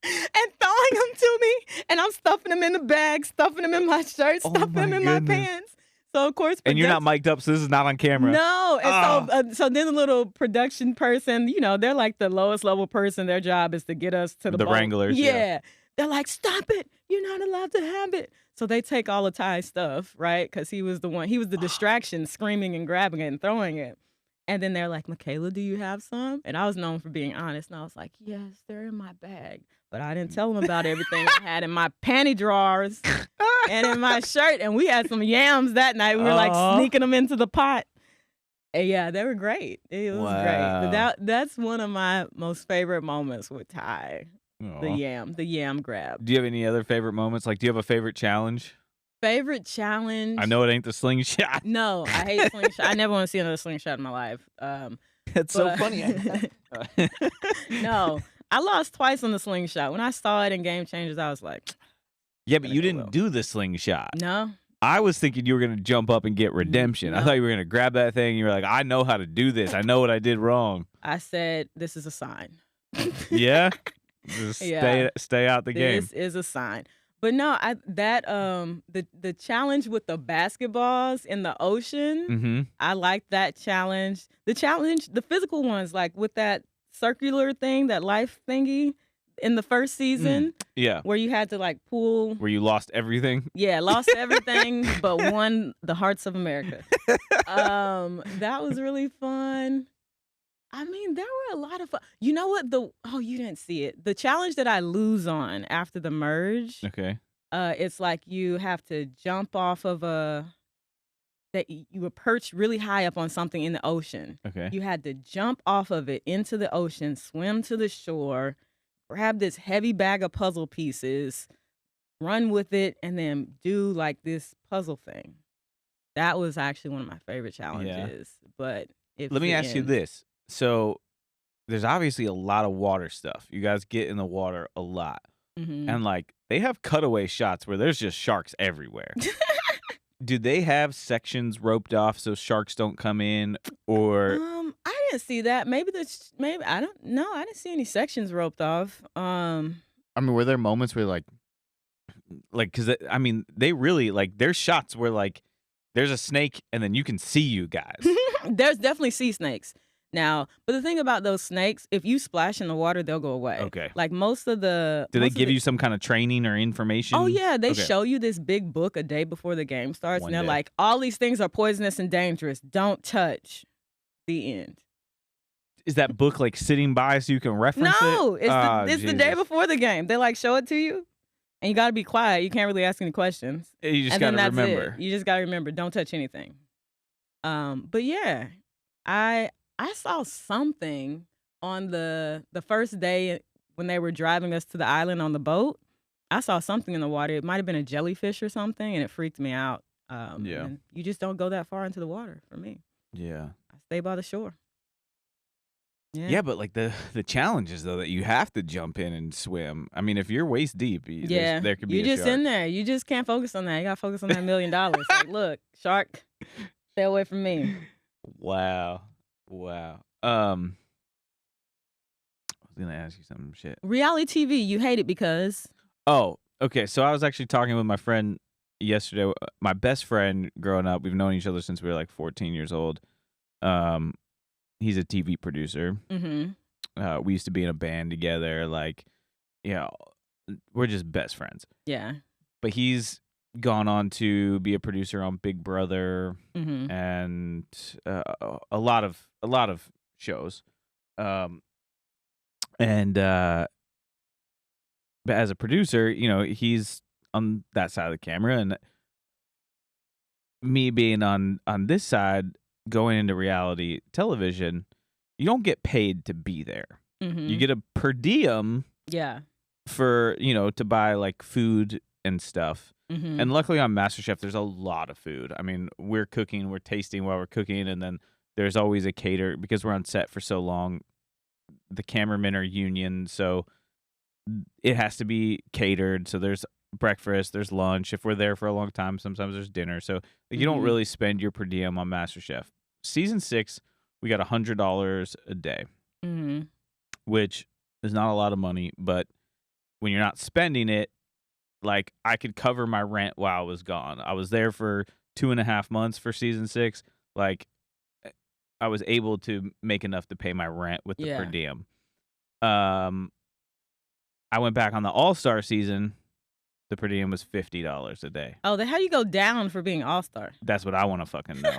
and throwing them to me. And I'm stuffing them in the bag, stuffing them in my shirt, Oh stuffing them my in my goodness. pants. So of course, And you're not mic'd up, so this is not on camera. no. And so then the little production person, they're like the lowest level person. Their job is to get us to the boat. wranglers. Yeah. They're like, stop it. You're not allowed to have it. So they take all of Ty's stuff, right? Because he was the distraction, screaming and grabbing it and throwing it. And then they're like, Michaela, do you have some? And I was known for being honest. And I was like, yes, they're in my bag. But I didn't tell them about everything I had in my panty drawers and in my shirt. And we had some yams that night. We were like sneaking them into the pot. And yeah, they were great. It was great. But that's one of my most favorite moments with Ty. The yam grab. Do you have any other favorite moments? Like, do you have a favorite challenge? Favorite challenge? I know it ain't the slingshot. No, I hate slingshot. I never want to see another slingshot in my life. That's so funny. No, I lost twice on the slingshot. When I saw it in Game Changers, I was like, yeah, but you didn't do the slingshot. No. I was thinking you were going to jump up and get redemption. No. I thought you were going to grab that thing and you were like, I know how to do this. I know what I did wrong. I said, this is a sign. Yeah? Just stay out the game. This is a sign. But no, the challenge with the basketballs in the ocean, Mm-hmm. I like that challenge. The physical ones, like with that circular thing, that life thingy in the first season. Yeah. Where you had to like pull. Where you lost everything. Yeah, lost everything but won the hearts of America. That was really fun. I mean, there were a lot of fun. You know what? You didn't see it. The challenge that I lose on after the merge. Okay. It's like you have to jump off of you were perched really high up on something in the ocean. Okay. You had to jump off of it into the ocean, swim to the shore, grab this heavy bag of puzzle pieces, run with it, and then do like this puzzle thing. That was actually one of my favorite challenges. Yeah. But let me ask you this. So there's obviously a lot of water stuff. You guys get in the water a lot. Mm-hmm. And like they have cutaway shots where there's just sharks everywhere. Do they have sections roped off so sharks don't come in? Or I didn't see that. Maybe I don't know. I didn't see any sections roped off. I mean, were there moments where like because I mean they really like there's shots where like there's a snake and then you can see you guys. There's definitely sea snakes. Now, but the thing about those snakes, if you splash in the water, they'll go away. Okay. Like most of the... Do they give you some kind of training or information? Oh, yeah. They show you this big book a day before the game starts. One and they're day. like, all these things are poisonous and dangerous. Don't touch. The end. Is that book like sitting by so you can reference it? No. It's the day before the game. They like show it to you. And you got to be quiet. You can't really ask any questions. You just got to remember. You just got to remember. Don't touch anything. But yeah. I saw something on the first day when they were driving us to the island on the boat. I saw something in the water. It might have been a jellyfish or something, and it freaked me out. Yeah. And you just don't go that far into the water for me. Yeah. I stay by the shore. Yeah, Yeah. but like the challenge is though that you have to jump in and swim. I mean, if you're waist deep, Yeah. there could be You a just shark. in there. You just can't focus on that. You gotta focus on that $1 million. Like, look, shark, stay away from me. Wow. I was gonna ask you some shit. Reality TV, you hate it because Oh, okay. So I was actually talking with my friend yesterday. My best friend growing up. We've known each other since we were like 14 years old. He's a TV producer. mm-hmm. We used to be in a band together. Like, we're just best friends. Yeah. But he's gone on to be a producer on Big Brother Mm-hmm. and a lot of shows. But as a producer, he's on that side of the camera, and me being on this side, going into reality television, you don't get paid to be there. Mm-hmm. You get a per diem Yeah. for, to buy like food and stuff. Mm-hmm. And luckily on MasterChef, there's a lot of food. I mean, we're cooking, we're tasting while we're cooking, and then there's always a caterer because we're on set for so long. The cameramen are union, so it has to be catered. So there's breakfast, there's lunch. If we're there for a long time, sometimes there's dinner. So you don't Mhm. really spend your per diem on MasterChef. Season 6, we got $100 a day, Mm-hmm. which is not a lot of money, but when you're not spending it, like I could cover my rent while I was gone. I was there for 2.5 months for season 6. Like I was able to make enough to pay my rent with the per Yeah. diem. I went back on the All-Star season. The per diem was $50 a day. Oh, then how you go down for being all-star? That's what I want to fucking know.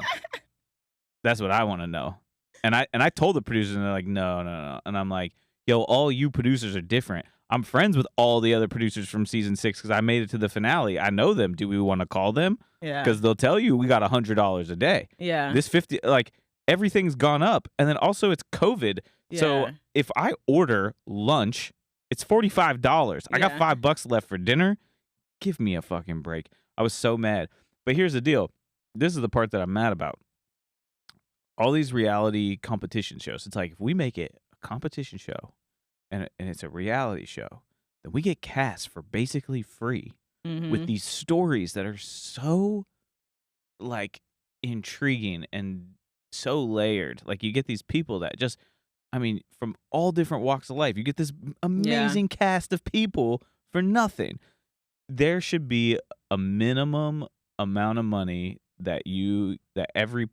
That's what I want to know. And I told the producers, and they're like, no. And I'm like, yo, all you producers are different. I'm friends with all the other producers from season 6 because I made it to the finale. I know them. Do we want to call them? Yeah. Because they'll tell you we got $100 a day. Yeah. This 50, like everything's gone up, and then also it's COVID. So Yeah. if I order lunch, it's $45. I got Yeah. $5 left for dinner. Give me a fucking break. I was so mad. But here's the deal. This is the part that I'm mad about. All these reality competition shows. It's like if we make it a competition show and it's a reality show, then we get cast for basically free Mm-hmm. with these stories that are so like intriguing and so layered. Like you get these people that just, I mean, from all different walks of life. You get this amazing cast of people for nothing. There should be a minimum amount of money that every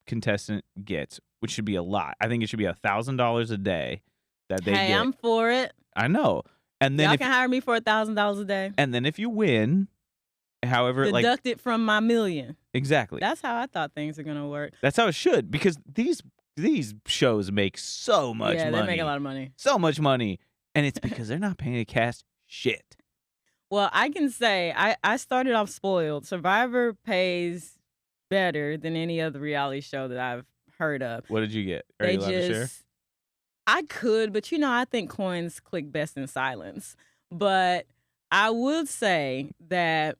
contestant gets, which should be a lot. I think it should be $1,000 a day that they Hey, get. I'm for it. I know. And then Y'all can hire me for $1,000 a day. and then if you win, however, like Deduct it from my $1 million. exactly. That's how I thought things are gonna work. That's how it should, because these shows make so much Yeah, money. they make a lot of money. So much money. And it's because they're not paying the cast shit. Well, I can say I started off spoiled. Survivor pays better than any other reality show that I've heard of. What did you get? Are you allowed to share? I could, but I think coins click best in silence. But I would say that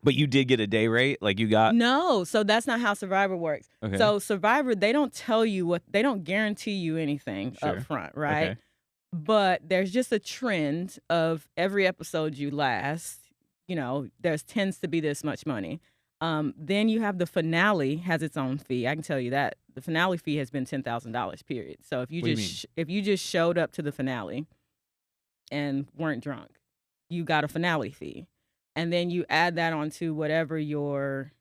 But you did get a day rate? Like you got no, so that's not how Survivor works. Okay. So Survivor, they don't tell you they don't guarantee you anything Sure. up front, right? Okay. But there's just a trend of every episode you last, there's tends to be this much money. Then you have the finale has its own fee. I can tell you that the finale fee has been $10,000 period. So if you What do you just if you just showed up to the finale and weren't drunk, you got a finale fee. And then you add that onto whatever your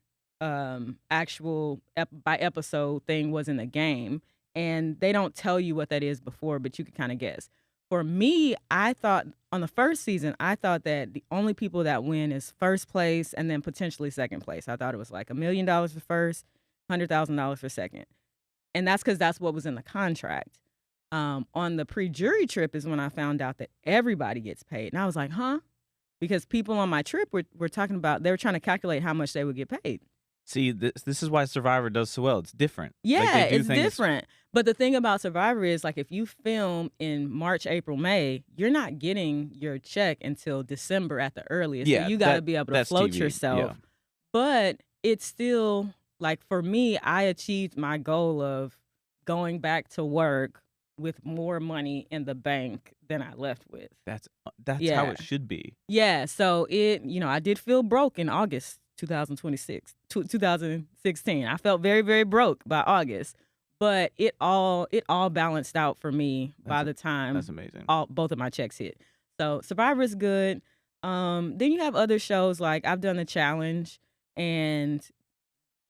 actual by episode thing was in the game. And they don't tell you what that is before, but you can kind of guess. For me, I thought on the first season, I thought that the only people that win is first place and then potentially second place. I thought it was like $1 million for first, $100,000 for second. And that's because that's what was in the contract. On the pre-jury trip is when I found out that everybody gets paid. And I was like, huh? Because people on my trip were talking about, they were trying to calculate how much they would get paid. See, this is why Survivor does so well. It's different. Like, Yeah, they do it's things. different. But the thing about Survivor is, like, if you film in March, April, May, you're not getting your check until December at the earliest. So Yeah, you got to be able to that's float TV. yourself. Yeah. But it's still, like, for me, I achieved my goal of going back to work with more money in the bank than I left with. That's how Yeah. it should be. Yeah, so I did feel broke in August 2016. I felt very, very broke by August, but it all balanced out for me by the time That's amazing. both of my checks hit. So Survivor is good. Then you have other shows like I've done The Challenge, and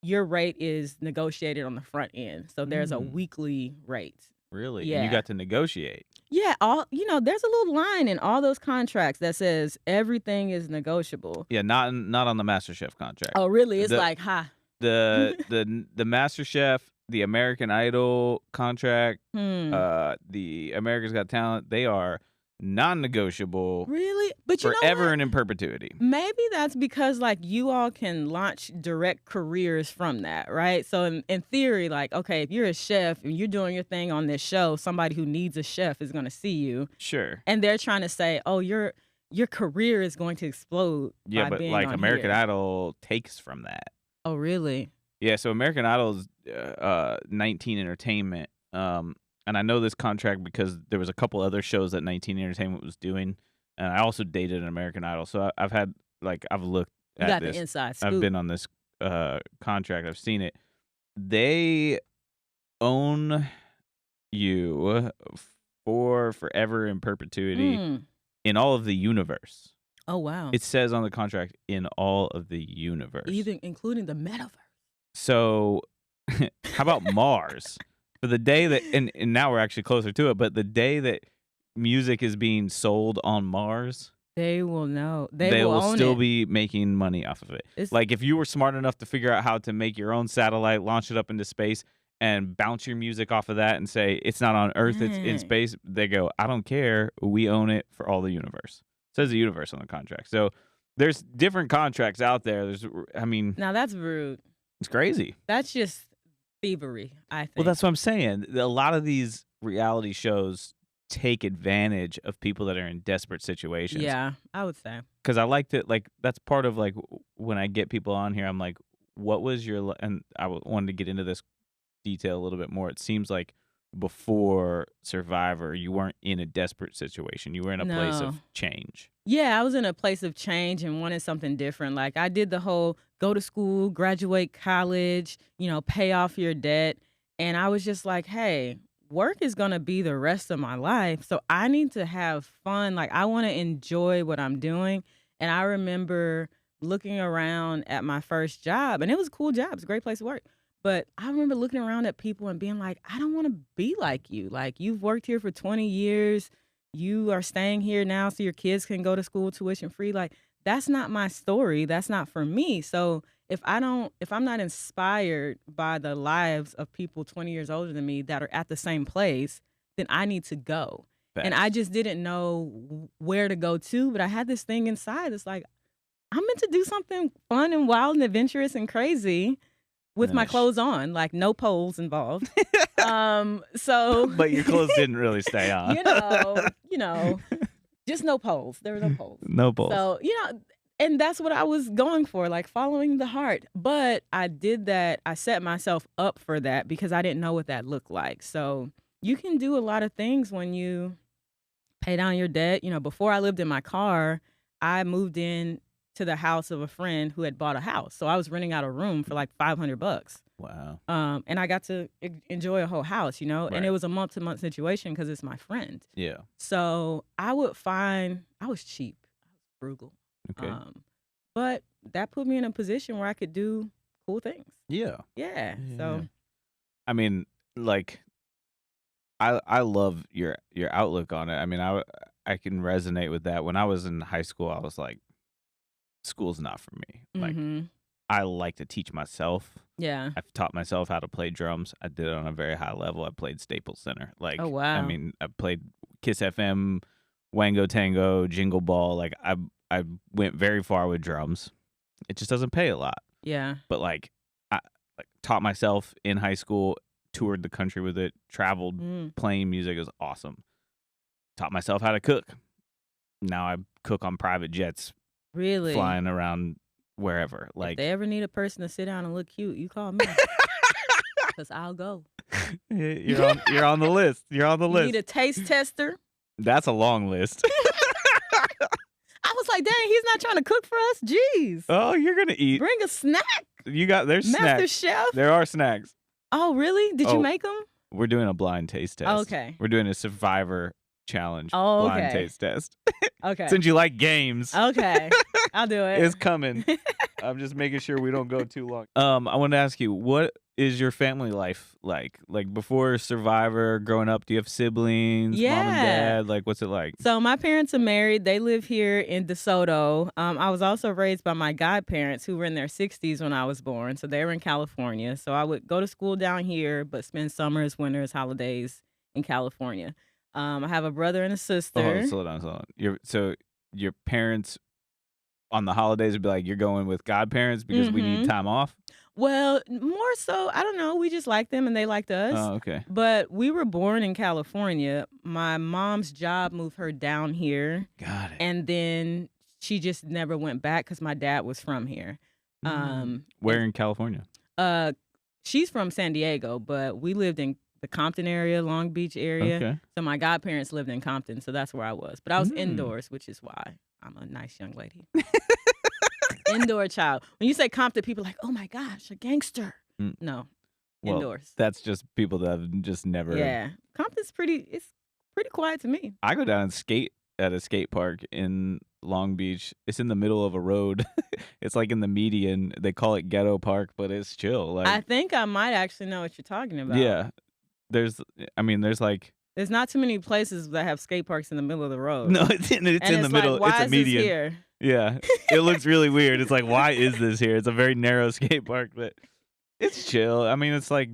your rate is negotiated on the front end. So there's a weekly rate. Really? Yeah. And you got to negotiate. Yeah, there's a little line in all those contracts that says everything is negotiable. Yeah, not on the MasterChef contract. Oh, really? It's like, ha. The MasterChef, the American Idol contract, the America's Got Talent, they are non-negotiable. Really? But you know forever what? and in perpetuity. Maybe that's because, like, you all can launch direct careers from that, right? So in theory, like, okay, if you're a chef and you're doing your thing on this show, somebody who needs a chef is going to see you. Sure. And they're trying to say, oh, your career is going to explode. Yeah, by but being like on American here. Idol takes from that. Oh, really? Yeah, so American Idol is 19 Entertainment. And I know this contract because there was a couple other shows that 19 Entertainment was doing, and I also dated an American Idol. So I've looked You at got this. the inside scoop. I've been on this contract. I've seen it. They own you for forever in perpetuity in all of the universe. Oh, wow. It says on the contract, in all of the universe. Even including the metaverse. So how about Mars? For the day that, and now we're actually closer to it, but the day that music is being sold on Mars, they will know. They will own still it. be making money off of it. Like, if you were smart enough to figure out how to make your own satellite, launch it up into space, and bounce your music off of that and say, it's not on Earth, it's in space, they go, I don't care. We own it for all the universe. It says the universe on the contract. So there's different contracts out there. Now that's rude. It's crazy. That's just thievery, I think. Well, that's what I'm saying. A lot of these reality shows take advantage of people that are in desperate situations. Yeah, I would say. Because I like to, like, that's part of, like, when I get people on here, I'm like, what was your, and I wanted to get into this detail a little bit more. It seems like before Survivor, you weren't in a desperate situation. You were in a place of change. Yeah, I was in a place of change and wanted something different. Like, I did the whole go to school, graduate college, pay off your debt. And I was just like, hey, work is going to be the rest of my life. So I need to have fun. Like, I want to enjoy what I'm doing. And I remember looking around at my first job, and it was a cool job. It's a great place to work. But I remember looking around at people and being like, I don't want to be like you. Like, you've worked here for 20 years. You are staying here now so your kids can go to school tuition free. Like, that's not my story. That's not for me. So if I'm not inspired by the lives of people 20 years older than me that are at the same place, then I need to go. Facts. And I just didn't know where to go to, but I had this thing inside. It's like, I'm meant to do something fun and wild and adventurous and crazy with my clothes on, like no poles involved. So but your clothes didn't really stay on. Just no poles. There were no poles. No poles. So, and that's what I was going for, like following the heart. But I did that. I set myself up for that because I didn't know what that looked like. So you can do a lot of things when you pay down your debt. Before I lived in my car, I moved in to the house of a friend who had bought a house. So I was renting out a room for like $500. Wow. And I got to enjoy a whole house, Right. and it was a month-to-month situation because it's my friend. Yeah. So I was cheap, I was frugal. Okay. But that put me in a position where I could do cool things. Yeah. Yeah. So I mean, like, I love your outlook on it. I mean, I can resonate with that. When I was in high school, I was like, school's not for me. Like, I like to teach myself. Yeah. I've taught myself how to play drums. I did it on a very high level. I played Staples Center. Like, oh, wow. I mean, I played Kiss FM, Wango Tango, Jingle Ball. Like, I went very far with drums. It just doesn't pay a lot. Yeah. But, like, like taught myself in high school, toured the country with it, traveled Mm, playing music. It was awesome. Taught myself how to cook. Now I cook on private jets really? flying around wherever. If Like they ever need a person to sit down and look cute, you call me, cause I'll go. you're on the list. You're on the You need list. a taste tester? That's a long list. I was like, dang, he's not trying to cook for us. Jeez, Oh, you're gonna eat. bring a snack, There's Master snacks. Chef. There are snacks. Oh, really? Did you Oh, make them? we're doing a blind taste test. Okay. We're doing a Survivor challenge Oh, blind okay. taste test. Okay. Since you like games, Okay. I'll do it. it's coming. I'm just making sure we don't go too long. I want to ask you, what is your family life like? Like before Survivor, growing up, do you have siblings, mom and Yeah. dad? Like, what's it like? So my parents are married. They live here in DeSoto. I was also raised by my godparents who were in their 60s when I was born. So they were in California. So I would go to school down here, but spend summers, winters, holidays in California. I have a brother and a Oh, hold sister. on, slow down, slow down. Your parents on the holidays would be like, you're going with godparents because we need Mm-hmm. time off? Well, more so, I don't know. We just liked them and they liked us. Oh, okay. But we were born in California. My mom's job moved her down here. Got it. And then she just never went back because my dad was from here. Where in California? She's from San Diego, but we lived in the Compton area, Long Beach area. Okay. So my godparents lived in Compton, so that's where I was. But I was Mm. indoors, which is why I'm a nice young lady. Indoor child. When you say Compton, people are like, oh my gosh, a gangster. Mm. No, Well, indoors. that's just people that have just never. Yeah, Compton's it's pretty quiet to me. I go down and skate at a skate park in Long Beach. It's in the middle of a road. It's like in the median. They call it Ghetto Park, but it's chill. Like, I think I might actually know what you're talking about. yeah, there's like There's not too many places that have skate parks in the middle of the road. no, it's in And the it's middle. like, why It's a is this median. here? Yeah, it looks really weird. It's like, why is this here? It's a very narrow skate park, but it's chill. I mean, it's like,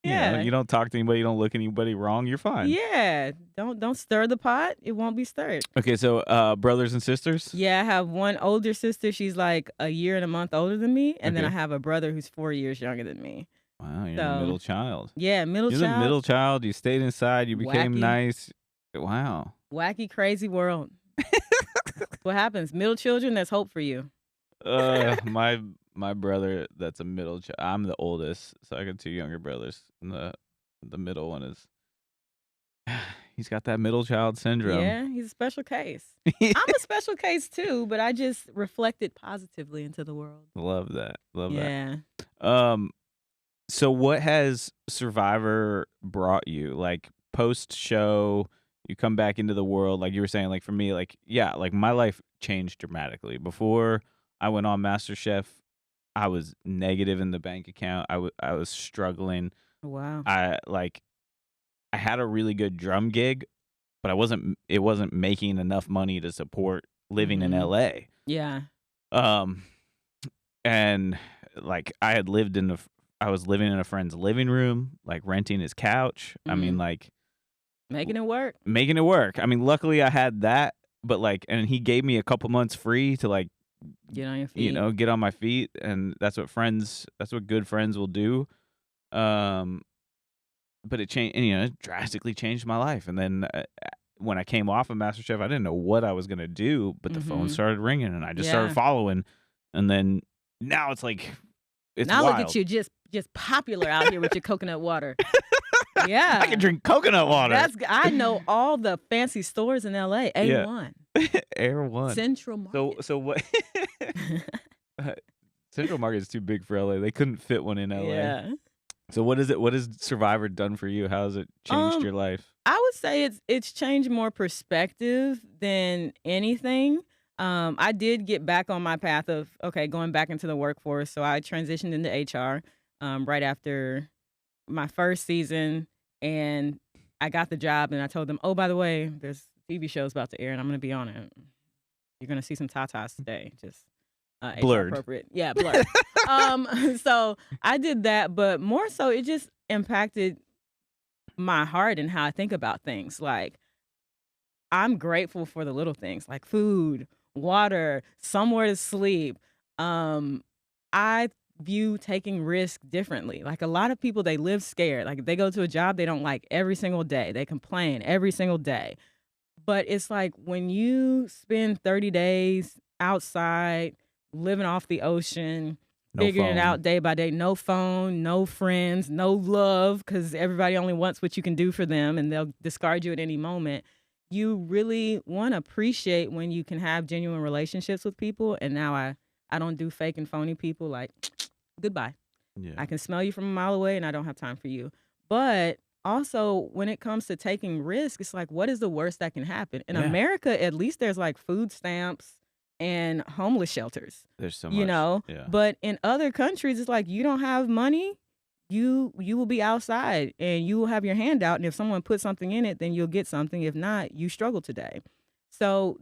Yeah. you don't talk to anybody, you don't look anybody wrong, you're fine. Yeah, don't stir the pot. It won't be stirred. Okay, so brothers and sisters? Yeah, I have one older sister. She's like a year and a month older than me. And then I Okay. have a brother who's 4 years younger than me. Wow, you're the So, middle child. yeah, middle You're the child. middle child. You stayed inside. You became Wacky. nice. Wow. Wacky, crazy world. What happens? Middle children, there's hope for you. My brother, that's a middle child. I'm the oldest, so I got two younger brothers. And the middle one is he's got that middle child syndrome. Yeah, he's a special case. I'm a special case too, but I just reflected positively into the world. Love that. Love Yeah. that. So what has Survivor brought you? Like post show, you come back into the world, like you were saying, like for me, like yeah, like my life changed dramatically. Before I went on MasterChef, I was negative in the bank account. I was struggling. Wow. I had a really good drum gig, but it wasn't making enough money to support living in Mhm. LA. Yeah. And like I was living in a friend's living room, like renting his couch. I mean, Mhm. like Making it work. making it work. I mean, luckily I had that, but like, and he gave me a couple months free to like, Get on your feet. get on my feet, and that's what good friends will do. But it changed, it drastically changed my life. And then when I came off of MasterChef, I didn't know what I was gonna do, but the phone Mhm. started ringing, and I just started Yeah. following. And then now it's like, it's Now wild. look at you, just popular out here with your coconut water. Yeah. I can drink coconut water. I know all the fancy stores in LA. A1. Air One. Central Market. So what? Central Market is too big for LA. They couldn't fit one in LA. Yeah. So what is it? What has Survivor done for you? How has it changed your life? I would say it's changed more perspective than anything. I did get back on my path of going back into the workforce. So I transitioned into HR right after my first season, and I got the job. And I told them, oh, by the way, there's TV shows about to air, and I'm going to be on it. You're going to see some tatas today. Just HR Blurred. appropriate. Yeah, blurred. So I did that, but more so, it just impacted my heart and how I think about things. Like, I'm grateful for the little things like food, water, somewhere to sleep. I view taking risk differently. Like a lot of people, they live scared. Like if they go to a job they don't like every single day, they complain every single day. But it's like when you spend 30 days outside, living off the ocean, No figuring it phone. out day by day, no phone, no friends, no love, because everybody only wants what you can do for them and they'll discard you at any moment. You really want to appreciate when you can have genuine relationships with people. And now I don't do fake and phony people like, goodbye. Yeah. I can smell you from a mile away and I don't have time for you. But also, when it comes to taking risk, it's like, what is the worst that can happen? In Yeah. America, at least there's like food stamps and homeless shelters, There's so you much. know? Yeah. But in other countries, it's like you don't have money, you will be outside and you will have your hand out. And if someone puts something in it, then you'll get something. If not, you struggle today. So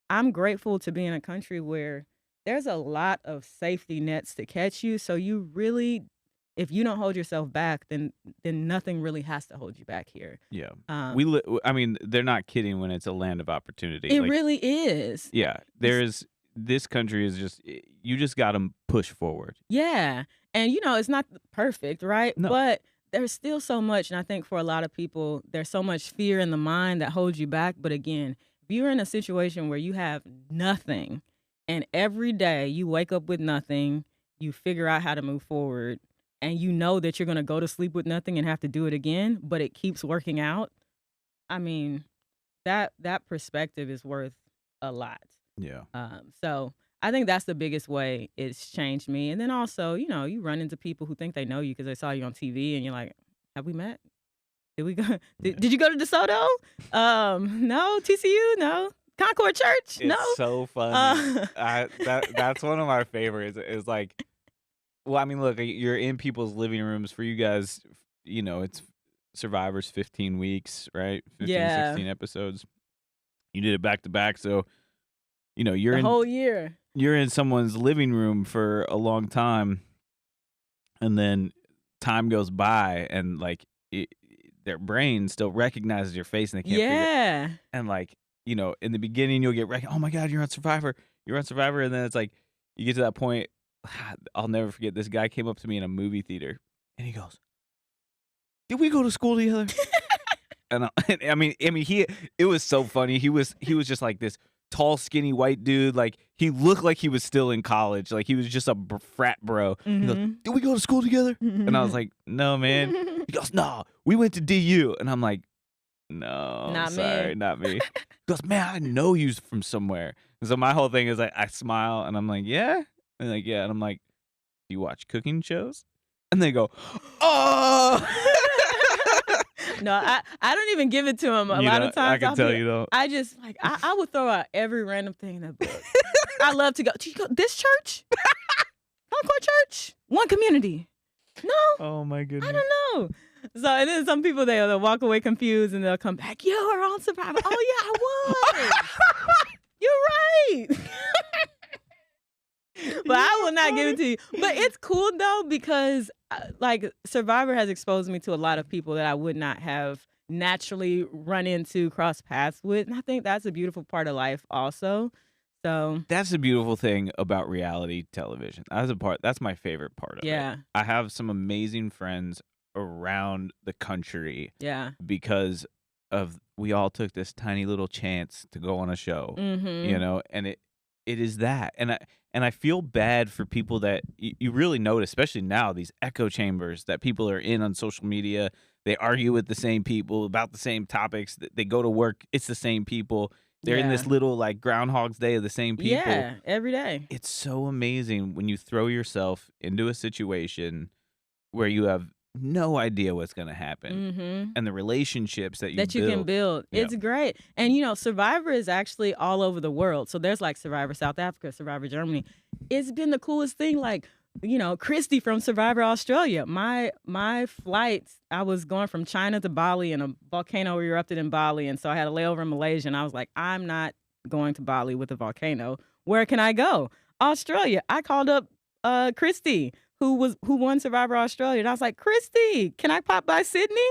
I'm grateful to be in a country where there's a lot of safety nets to catch you. So you really, if you don't hold yourself back, then nothing really has to hold you back here. Yeah. Um, I mean, they're not kidding when it's a land of opportunity. it Like, really is. yeah, this country is just, you just got to push forward. Yeah. And, it's not perfect, right? No. But there's still so much. And I think for a lot of people, there's so much fear in the mind that holds you back. But again, if you're in a situation where you have nothing and every day you wake up with nothing, you figure out how to move forward and you know that you're going to go to sleep with nothing and have to do it again, but it keeps working out. I mean, that perspective is worth a lot. Yeah. So I think that's the biggest way it's changed me. And then also, you run into people who think they know you because they saw you on TV and you're like, have we met? Did we go? Did you go to DeSoto? No. TCU? No. Concord Church? No. It's so funny. That's one of my favorites. Is like, well, I mean, look, you're in people's living rooms. For you guys, it's Survivor's 15 weeks, right? 15, Yeah. 16 episodes. You did it back to back, so you're The in whole year. you're in someone's living room for a long time, and then time goes by, and like their brain still recognizes your face, and they can't figure. Yeah. And like in the beginning, you'll get oh my God, you're on Survivor, and then it's like you get to that point. I'll never forget. This guy came up to me in a movie theater, and he goes, "Did we go to school together?" And I mean, it was so funny. He was just like this tall, skinny white dude. Like he looked like he was still in college. Like he was just a frat bro. He goes, "Did we go to school together?" And I was like, "No, man." He goes, "No, we went to DU." And I'm like, "No, Not sorry, me." not me." He goes, "Man, I know you from somewhere." And so my whole thing is I smile and I'm like, "Yeah," and like, "Yeah," and I'm like, "Do you watch cooking shows?" And they go, "Oh." No, I don't even give it to him. A lot of times I can tell you don't. I just like I would throw out every random thing in that book. I love to go. Do you go this church? Concord Church? One community? No, Oh my goodness. I don't know. So and then some people they'll walk away confused and they'll come back. You were on Survivor. Oh yeah, I was. You're right. But I will not give it to you. But it's cool though because like Survivor has exposed me to a lot of people that I would not have naturally run into, cross paths with, and I think that's a beautiful part of life also. So That's the beautiful thing about reality television. That's my favorite part of it. yeah, I have some amazing friends around the country yeah, because of we all took this tiny little chance to go on a show, and it is that. And I feel bad for people that you really notice, especially now, these echo chambers that people are in on social media. They argue with the same people about the same topics. They go to work, it's the same people. They're in this Yeah. little like Groundhog's Day of the same people. yeah, every day. It's so amazing when you throw yourself into a situation where you have no idea what's going to happen, Mm-hmm. and the relationships that you That you can build. Yeah. It's great. And Survivor is actually all over the world. So there's like Survivor South Africa, Survivor Germany. It's been the coolest thing. Like, Christy from Survivor Australia. My flights, I was going from China to Bali and a volcano erupted in Bali. And so I had a layover in Malaysia and I was like, I'm not going to Bali with a volcano. Where can I go? Australia. I called up Christy, who won Survivor Australia. And I was like, Christy, can I pop by Sydney?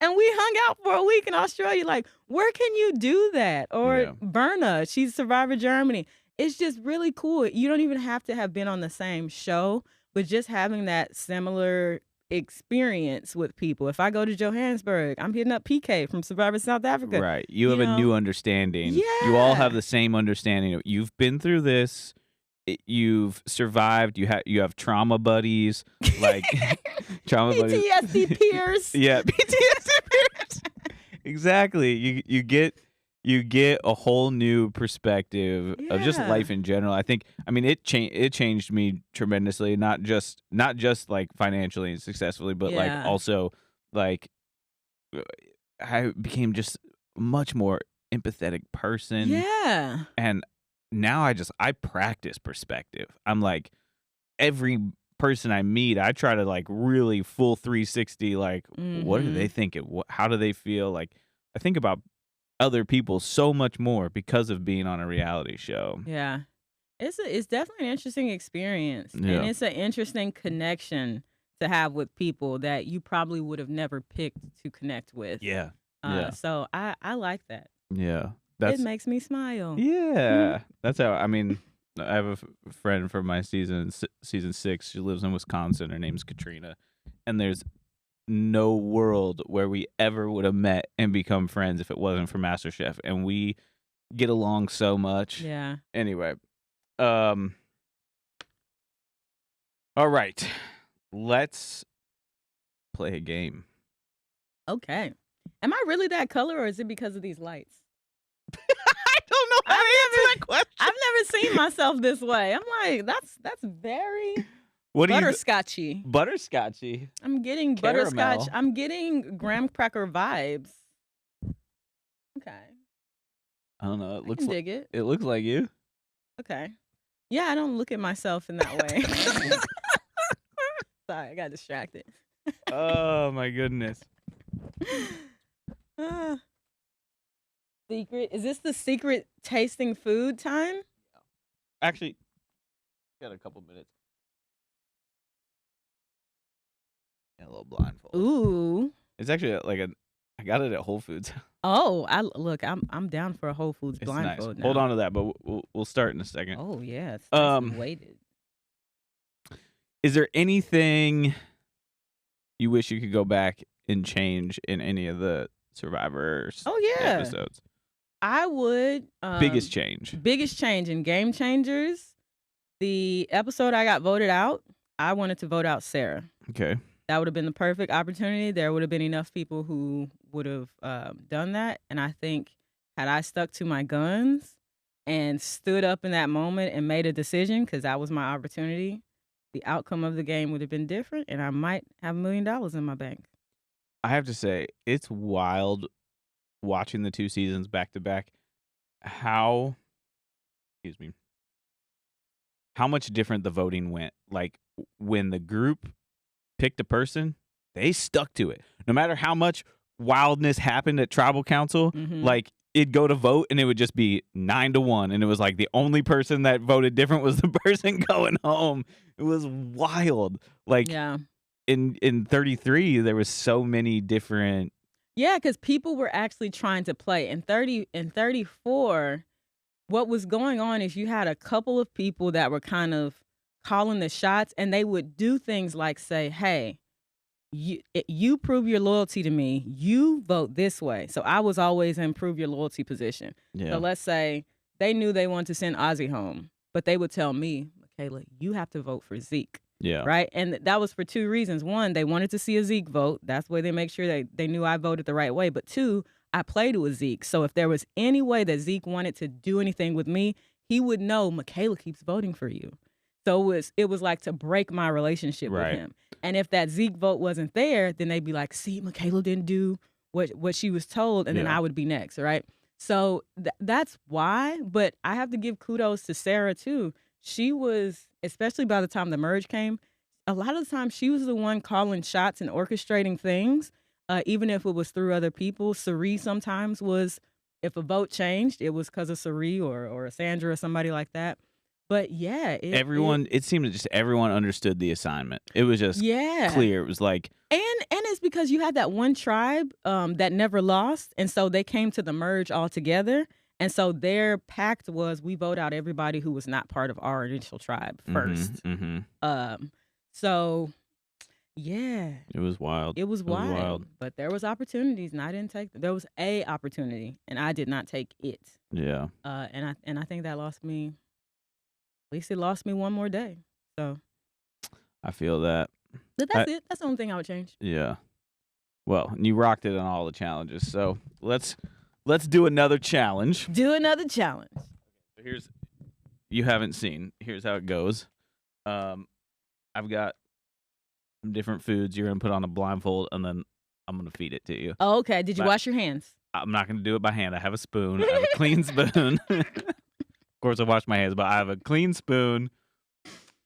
And we hung out for a week in Australia. Like, where can you do that? Or Yeah. Berna, she's Survivor Germany. It's just really cool. You don't even have to have been on the same show, but just having that similar experience with people. If I go to Johannesburg, I'm hitting up PK from Survivor South Africa. Right. You have You a new know? understanding. You all have Yeah. the same understanding. You've been through this. You've survived. You have trauma buddies, like trauma buddies. PTSD peers. Yeah, PTSD peers. Exactly. You get a whole new perspective of just Yeah. life in general. I mean it changed me tremendously, not just like financially and successfully, but like Yeah. also like I became just a much more empathetic person. Yeah. And now I practice perspective. I'm like, every person I meet, I try to like really full 360, like, what are they Mhm. thinking? How do they feel? Like, I think about other people so much more because of being on a reality show. Yeah. It's definitely an interesting experience, and Yeah. it's an interesting connection to have with people that you probably would have never picked to connect with. Yeah. Yeah. So I like that. Yeah. It That's makes me smile. yeah. That's how I mean. I have a friend from my season 6. She lives in Wisconsin. Her name's Katrina, and there's no world where we ever would have met and become friends if it wasn't for MasterChef, and we get along so much. Yeah. Anyway, all right, let's play a game. Okay. Am I really that color, or is it because of these lights? I don't know how to answer that question. I've never seen myself this way. I'm like, that's very What do you butterscotchy. butterscotchy? I'm getting Caramel. butterscotch. I'm getting graham cracker vibes. Okay. I don't know. It I looks can like dig it. it looks like you. Okay. Yeah, I don't look at myself in that way. Sorry, I got distracted. Oh my goodness. Ah. Secret. Is this the secret tasting food time? Actually, got a couple minutes. Yeah, a little blindfold. Ooh. It's actually I got it at Whole Foods. Oh, I'm down for a Whole Foods It's blindfold nice. now. Hold on to that, but we'll start in a second. Oh yeah, it's nice and weighted. Is there anything you wish you could go back and change in any of the Survivors Oh yeah. episodes? I would Biggest change. biggest change in Game Changers. The episode I got voted out, I wanted to vote out Sarah. Okay. That would have been the perfect opportunity. There would have been enough people who would have done that. And I think had I stuck to my guns and stood up in that moment and made a decision, because that was my opportunity, the outcome of the game would have been different, and I might have $1 million in my bank. I have to say, it's wild watching the 2 seasons back to back. How much different the voting went. Like, when the group picked a person, they stuck to it. No matter how much wildness happened at tribal council, Mhm. like, it'd go to vote and it would just be 9-1. And it was like the only person that voted different was the person going home. It was wild. Like, Yeah. in 33, there was so many different. Yeah, because people were actually trying to play. In 34, what was going on is you had a couple of people that were kind of calling the shots, and they would do things like say, hey, you prove your loyalty to me, you vote this way. So I was always in prove your loyalty position. Yeah. So let's say they knew they wanted to send Ozzy home, but they would tell me, Michaela, you have to vote for Zeke. Yeah. Right. And that was for 2 reasons. One, they wanted to see a Zeke vote. That's the way they make sure they knew I voted the right way. But 2, I played with Zeke. So if there was any way that Zeke wanted to do anything with me, he would know Michaela keeps voting for you. So it was like to break my relationship with him. And if that Zeke vote wasn't there, then they'd be like, see, Michaela didn't do what she was told. And then I would be next. Right. So that's why. But I have to give kudos to Sarah, too. She was, especially by the time the merge came, a lot of the time she was the one calling shots and orchestrating things, even if it was through other people. Cirie sometimes was, if a vote changed, it was because of Cirie or a Sandra or somebody like that. But yeah. It seemed that just everyone understood the assignment. It was just clear. It was like. And it's because you had that one tribe that never lost. And so they came to the merge all together. And so their pact was we vote out everybody who was not part of our initial tribe first. So, yeah, It was wild. it was It was wild. wild. But there was opportunities, and I didn't take them. There was a opportunity, and I did not take it. Yeah. And I think that lost me. At least it lost me one more day. So, I feel that. but I- that's it. That's the only thing I would change. Yeah. Well, you rocked it on all the challenges. So let's do another challenge. Do another challenge. Here's you haven't seen. Here's how it goes. I've got some different foods. You're gonna put on a blindfold, and then I'm gonna feed it to you. Oh, okay. Did you But- wash your hands? I'm not gonna do it by hand. I have a spoon. I have a clean spoon. Of course, I wash my hands, but I have a clean spoon.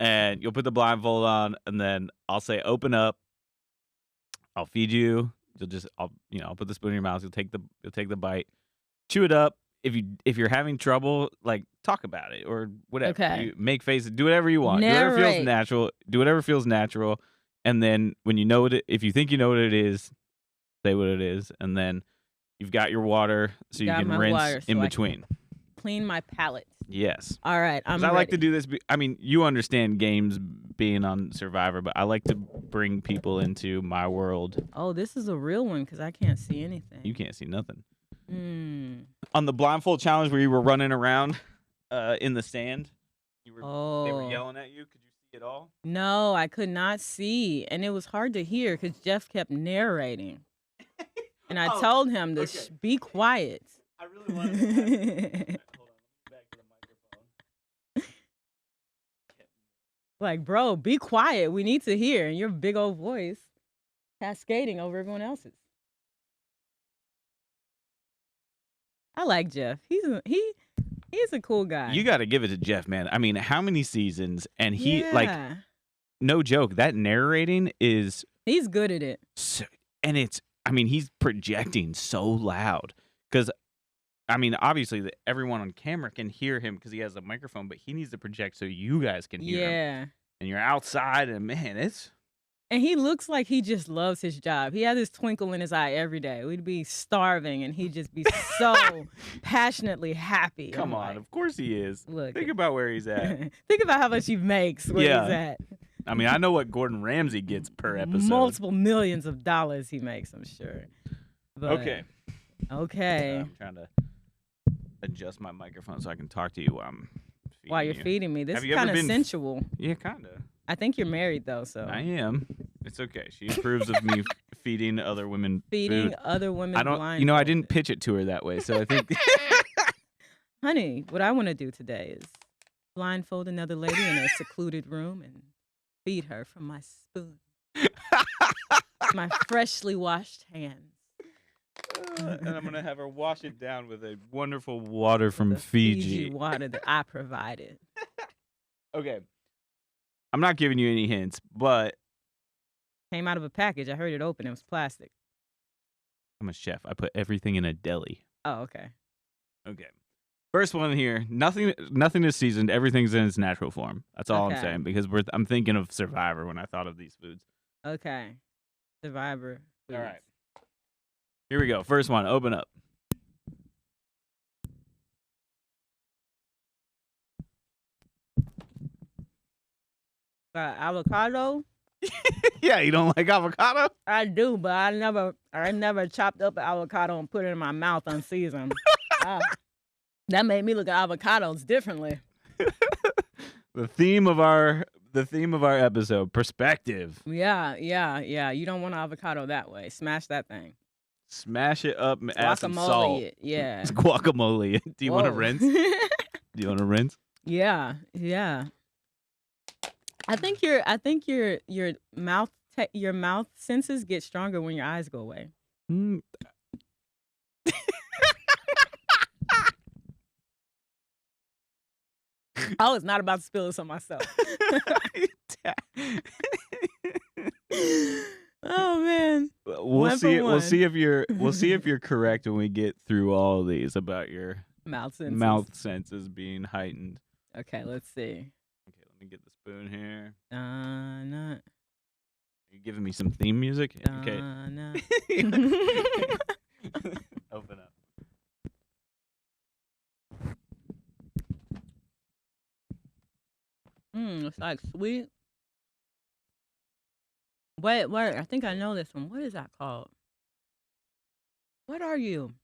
And you'll put the blindfold on, and then I'll say, "Open up." I'll feed you. I'll put the spoon in your mouth. You'll take the bite, chew it up. If you're having trouble, like, talk about it or whatever. Okay. You make faces. Do whatever you want. Do whatever Narrate. feels natural. Do whatever feels natural. And then when you know if you think you know what it is, say what it is. And then you've got your water, so you Got can my rinse water, so in I can between. Clean my palate. Yes. All right. 'Cause I'm I like to ready. do this. I mean, you understand games being on Survivor, but I like to bring people into my world. Oh, this is a real one because I can't see anything. You can't see nothing. Hmm. On the blindfold challenge where you were running around in the sand, they were Oh. yelling at you. Could you see it all? No, I could not see. And it was hard to hear because Jeff kept narrating. And I Oh, told him to okay. be quiet. I really wanted to. Hold on, let me back to the microphone. Like, bro, be quiet. We need to hear. And your big old voice cascading over everyone else's. I like Jeff. He's a cool guy. You got to give it to Jeff, man. I mean, how many seasons? And he, like, Yeah. no joke, that narrating is He's good at it. so, and he's projecting so loud because, I mean, obviously everyone on camera can hear him because he has a microphone, but he needs to project so you guys can hear him. Yeah. And you're outside, and man, And he looks like he just loves his job. He has this twinkle in his eye every day. We'd be starving, and he'd just be so passionately happy. come I'm on, like, of course he is. look, Think about where he's at. think about how much he makes where Yeah. he's at. I mean, I know what Gordon Ramsay gets per episode. Multiple millions of dollars he makes, I'm sure. But, Okay. Okay. I'm trying to adjust my microphone so I can talk to you while I'm feeding While you're you. feeding me, this Have is you ever kind of been- sensual. Yeah, kind of. I think you're married though, so I am. It's okay. She approves of me feeding other women feeding food. other women I don't. blindfolded. I didn't pitch it to her that way, so I think. Honey, what I want to do today is blindfold another lady in a secluded room and feed her from my spoon. My freshly washed hands. And I'm gonna have her wash it down with a wonderful water from The Fiji. water that I provided. Okay. I'm not giving you any hints, but Came out of a package. I heard it open. It was plastic. I'm a chef. I put everything in a deli. Oh, okay. Okay. First one here. Nothing is seasoned. Everything's in its natural form. That's all I'm Okay. saying because I'm thinking of Survivor when I thought of these foods. Okay. Survivor. All foods. right. Here we go. First one. Open up. Avocado. Yeah, you don't like avocado? I do, but I never chopped up an avocado and put it in my mouth unseasoned. That made me look at avocados differently. The theme of our episode, perspective. Yeah. You don't want an avocado that way. Smash that thing. Smash it up, add some Guacamole salt. it. Yeah. It's guacamole. Do you want to Whoa. rinse? Do you want to rinse? Yeah. I think your mouth senses get stronger when your eyes go away. Mm. I was not about to spill this on myself. Oh man. We'll One see. for We'll one. see if you're correct when we get through all of these about your Mouth senses. mouth senses being heightened. Okay, let's see. Okay, let me get the spoon here. Not. Are you giving me some theme music? Okay. Not. Open up. It's like sweet. Wait, wait. I think I know this one. What is that called? What are you?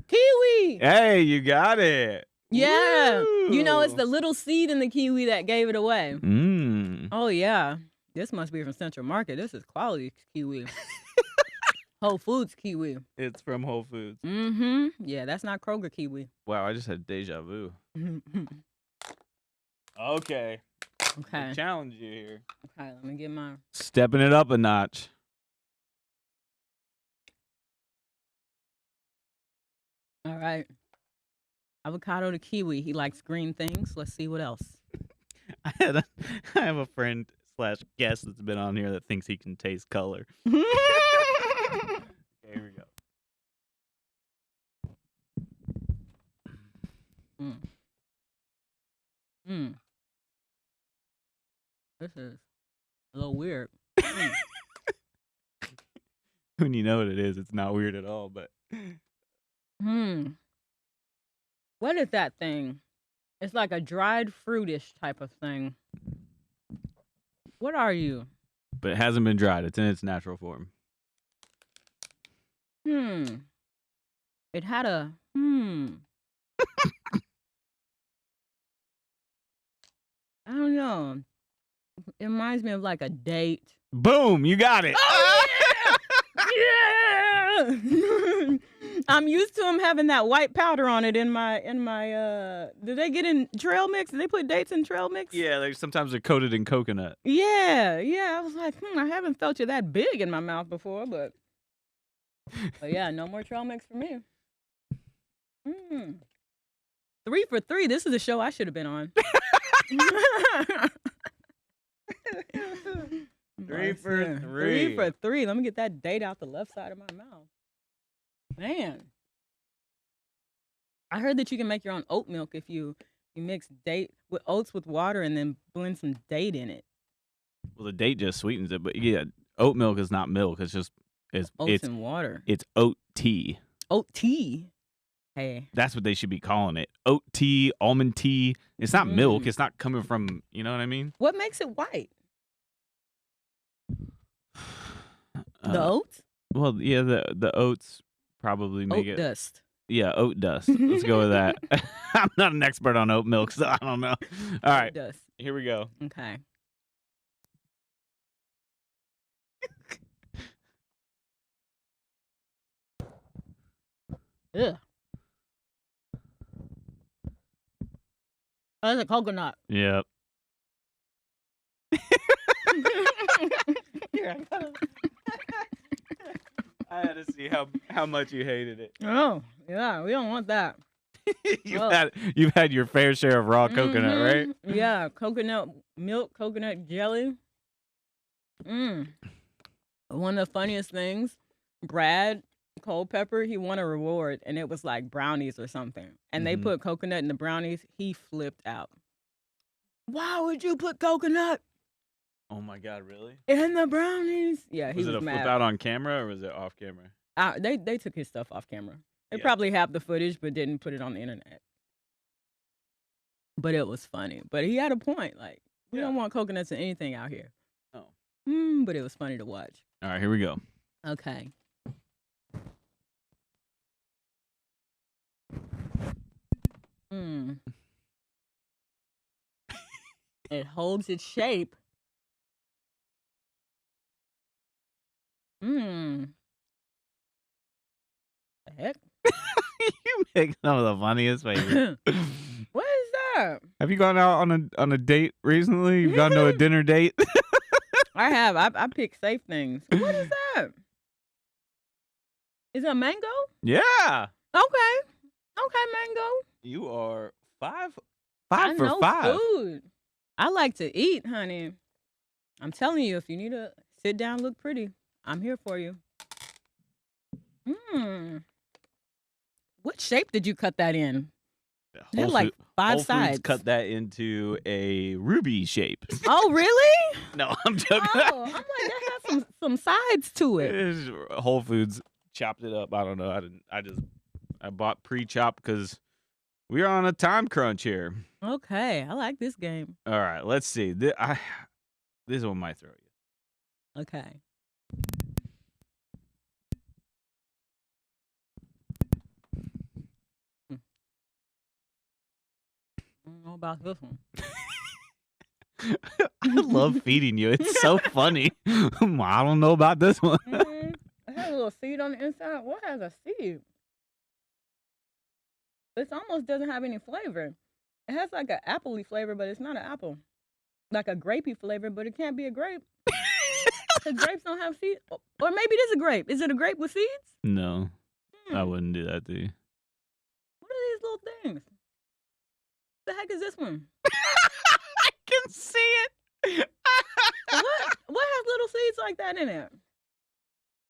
Kiwi. Hey, you got it. Yeah. You know, it's Woo. the little seed in the kiwi that gave it away. Mm. Oh, yeah. This must be from Central Market. This is quality kiwi. Whole Foods kiwi. It's from Whole Foods. Mm-hmm. Yeah, that's not Kroger kiwi. Wow, I just had deja vu. Okay. Okay. Challenge you here. Okay, let me get mine. Stepping it up a notch. All right. Avocado to kiwi. He likes green things. Let's see what else. I have a friend / guest that's been on here that thinks he can taste color. Okay, here we go. This is a little weird. When you know what it is, it's not weird at all, but What is that thing? It's like a dried fruitish type of thing. What are you? But it hasn't been dried. It's in its natural form. It had a I don't know. It reminds me of like a date. Boom! You got it. Oh yeah! Yeah! I'm used to them having that white powder on it in my did they get in trail mix? Did they put dates in trail mix? Yeah, sometimes they're coated in coconut. Yeah. I was like, I haven't felt you that big in my mouth before, but yeah, no more trail mix for me. 3 for 3. This is a show I should have been on. 3 for 3. 3 for 3. Let me get that date out the left side of my mouth. Man. I heard that you can make your own oat milk if you mix oats with water and then blend some date in it. Well, the date just sweetens it, but yeah, oat milk is not milk. It's just oats and water. It's oat tea. Oat tea. Hey. That's what they should be calling it. Oat tea, almond tea. It's not milk. It's not coming from, you know what I mean? What makes it white? The oats? Well, yeah, the oats probably make oat it. Dust. Yeah, oat dust. Let's go with that. I'm not an expert on oat milk, so I don't know. All right. Oat dust. Here we go. Okay. Ugh. Oh, that's a coconut. Yep. I had to see how much you hated it. Oh, yeah, we don't want that. You've had your fair share of raw coconut, right? Yeah, coconut milk, coconut jelly. One of the funniest things, Brad Culpepper, he won a reward, and it was like brownies or something. And they put coconut in the brownies. He flipped out. Why would you put coconut? Oh my God, really? In the brownies? Yeah, he was it a mad. flip out on camera or was it off camera? They took his stuff off camera. They probably have the footage, but didn't put it on the internet. But it was funny. But he had a point. Like, we don't want coconuts in anything out here. Oh. But it was funny to watch. All right, here we go. Okay. It holds its shape. The heck? You make some of the funniest faces. What is that? Have you gone out on a date recently? You've gone to a dinner date? I have. I pick safe things. What is that? Is it a mango? Yeah. Okay, mango. You are 5 I for know 5. Food. I like to eat, honey. I'm telling you, if you need to sit down, look pretty, I'm here for you. What shape did you cut that in? They're like 5 sides. Foods cut that into a ruby shape. Oh, really? No, I'm joking. Oh, I'm like, that has some sides to it. Whole Foods chopped it up. I don't know. I bought pre-chopped because we're on a time crunch here. Okay, I like this game. All right, let's see. This one might throw you. Okay. Hmm. I don't know about this one. I love feeding you. It's so funny. I don't know about this one. It has a little seed on the inside. What has a seed? It almost doesn't have any flavor. It has like an appley flavor, but it's not an apple. Like a grapey flavor, but it can't be a grape. The grapes don't have seeds. Or maybe it is a grape. Is it a grape with seeds? No, I wouldn't do that to you. What are these little things? The heck is this one? I can see it. What has little seeds like that in it?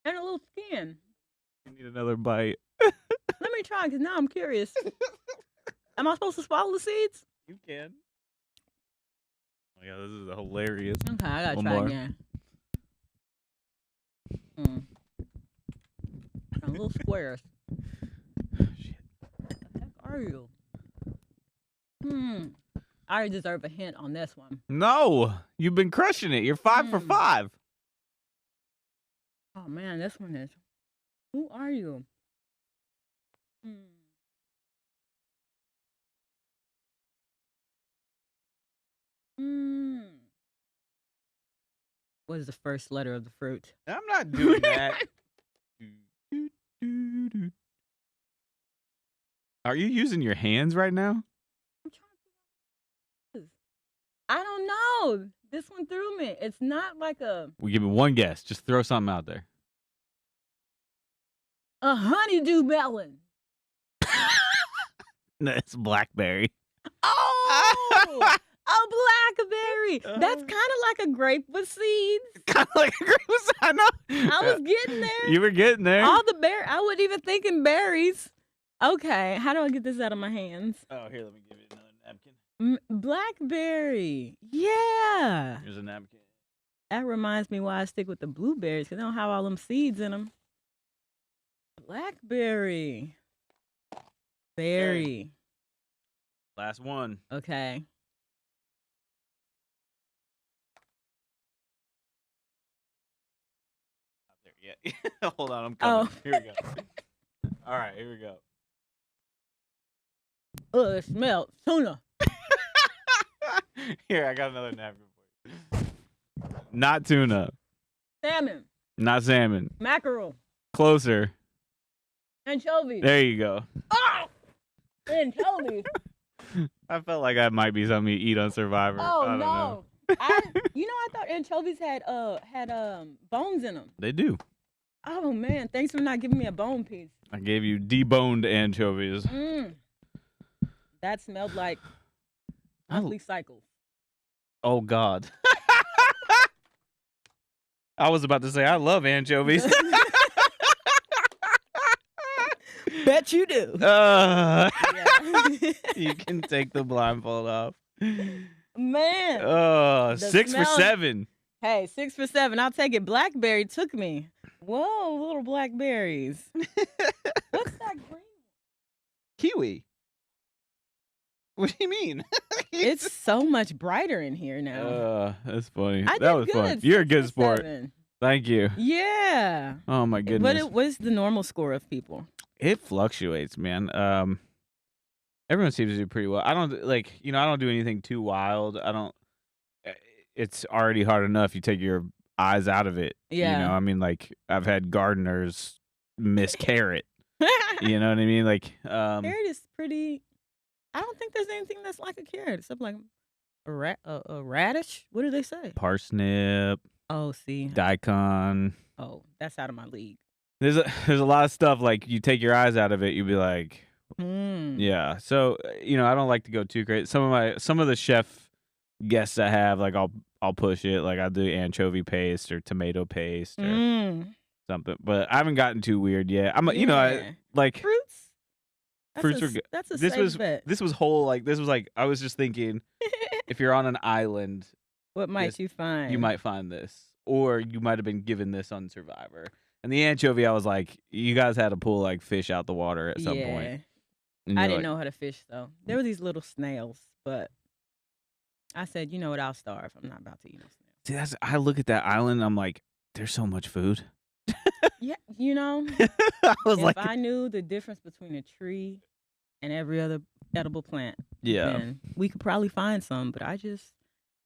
And a little skin. You need another bite. Let me try, because now I'm curious. Am I supposed to swallow the seeds? You can. Oh yeah, this is hilarious. Okay, I gotta One try more. again. A little squares. Shit. What the heck are you? I already deserve a hint on this one. No, you've been crushing it. You're 5 for 5. Oh man, this one is. Who are you? What is the first letter of the fruit? I'm not doing that. Are you using your hands right now? I'm trying to figure out what it is. I don't know. This one threw me. It's not like a We'll give me one guess. Just throw something out there. honeydew melon. That's blackberry. Oh, a blackberry. That's kind of like a grape with seeds. Kind of like a grape. I know. I was getting there. You were getting there. All the I wasn't even thinking berries. Okay, how do I get this out of my hands? Oh, here, let me give you another napkin. Blackberry. Yeah. Here's a napkin. That reminds me why I stick with the blueberries, because they don't have all them seeds in them. Blackberry. Berry. Last one. Okay. Yeah. Hold on, I'm coming. Oh. Here we go. All right, here we go. Oh, it smells tuna. Here, I got another napkin for you. Not tuna. Salmon. Not salmon. Mackerel. Closer. Anchovies. There you go. Oh! Anchovies. I felt like that might be something you eat on Survivor. Oh, I don't no. know. I thought anchovies had bones in them. They do. Oh, man. Thanks for not giving me a bone piece. I gave you deboned anchovies. That smelled like monthly cycles. Oh, God. I was about to say, I love anchovies. Bet you do. Yeah. You can take the blindfold off. Man. Oh, The 6 for smell- 7. Hey, 6 for 7. I'll take it. Blackberry took me. Whoa, little blackberries. What's that green? Kiwi. What do you mean? It's so much brighter in here now. That's funny. I That did was good. fun. You're a 6 good for sport. 7. Thank you. Yeah. Oh my goodness. What is the normal score of people? It fluctuates, man. Everyone seems to do pretty well. I don't I don't do anything too wild. It's already hard enough. You take your eyes out of it. Yeah. You know, I mean, like I've had gardeners miss carrot. You know what I mean? Like, Carrot is pretty. I don't think there's anything that's like a carrot except like a radish. What do they say? parsnip, Oh, see. daikon. Oh, that's out of my league. There's a lot of stuff like you take your eyes out of it, you'd be like, yeah. So I don't like to go too crazy. Some of the chef guests I have, like I'll push it. Like I'll do anchovy paste or tomato paste or something. But I haven't gotten too weird yet. I like fruits. fruits are good. That's a This safe bet. This was whole like this was like I was just thinking if you're on an island, What might you find? you might find this, or you might have been given this on Survivor. And the anchovy, I was like, you guys had to pull like fish out the water at some point. And I you're didn't like, know how to fish though. There were these little snails, but I said, you know what? I'll starve. I'm not about to eat no snails. See, I look at that island, I'm like, there's so much food. Yeah, I was if like, I knew the difference between a tree and every other edible plant, yeah. then we could probably find some. But I just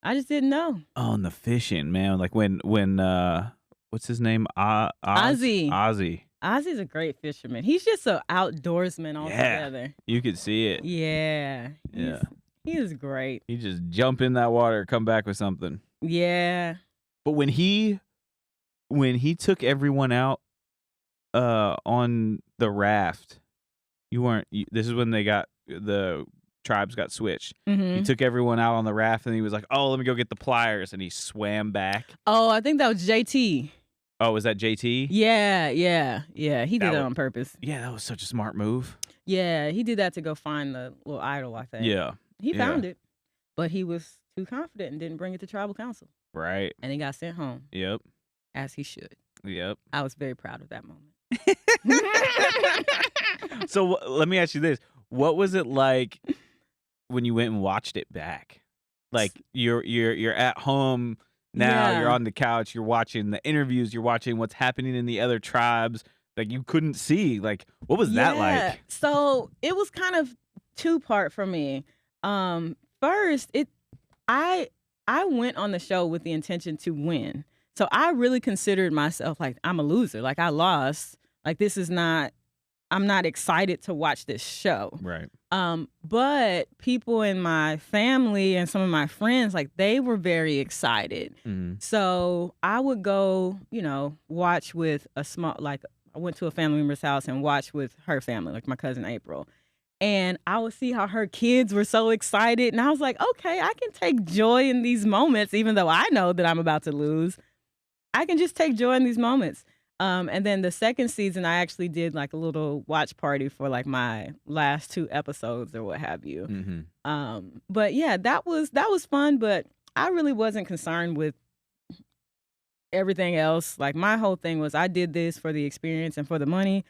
didn't know. Oh, and the fishing, man. Like when what's his name? Ozzy. Ozzy. Ozzy's a great fisherman. He's just an outdoorsman Yeah. altogether. You could see it. Yeah. Yeah. He is great. He just jump in that water, come back with something. Yeah. But when he took everyone out on the raft, this is when the tribes got switched. Mm-hmm. He took everyone out on the raft and he was like, "Oh, let me go get the pliers," and he swam back. Oh, I think that was JT. Oh, was that JT? Yeah. He did that on purpose. Yeah, that was such a smart move. Yeah, he did that to go find the little idol, I think. Yeah. He found it, but he was too confident and didn't bring it to tribal council. Right. And he got sent home. Yep. As he should. Yep. I was very proud of that moment. So let me ask you this. What was it like when you went and watched it back? Like you're at home now, you're on the couch, you're watching the interviews, you're watching what's happening in the other tribes. Like you couldn't see. Like what was that like? So it was kind of two-part for me. First, I went on the show with the intention to win. So I really considered myself like I'm a loser. Like I lost. Like I'm not excited to watch this show. Right. But people in my family and some of my friends, like they were very excited. Mm-hmm. So I would go, watch with I went to a family member's house and watched with her family, like my cousin April. And I would see how her kids were so excited. And I was like, okay, I can take joy in these moments, even though I know that I'm about to lose. I can just take joy in these moments. And then the second season, I actually did like a little watch party for like my last 2 episodes or what have you. Mm-hmm. But yeah, that was fun. But I really wasn't concerned with everything else. Like my whole thing was I did this for the experience and for the money.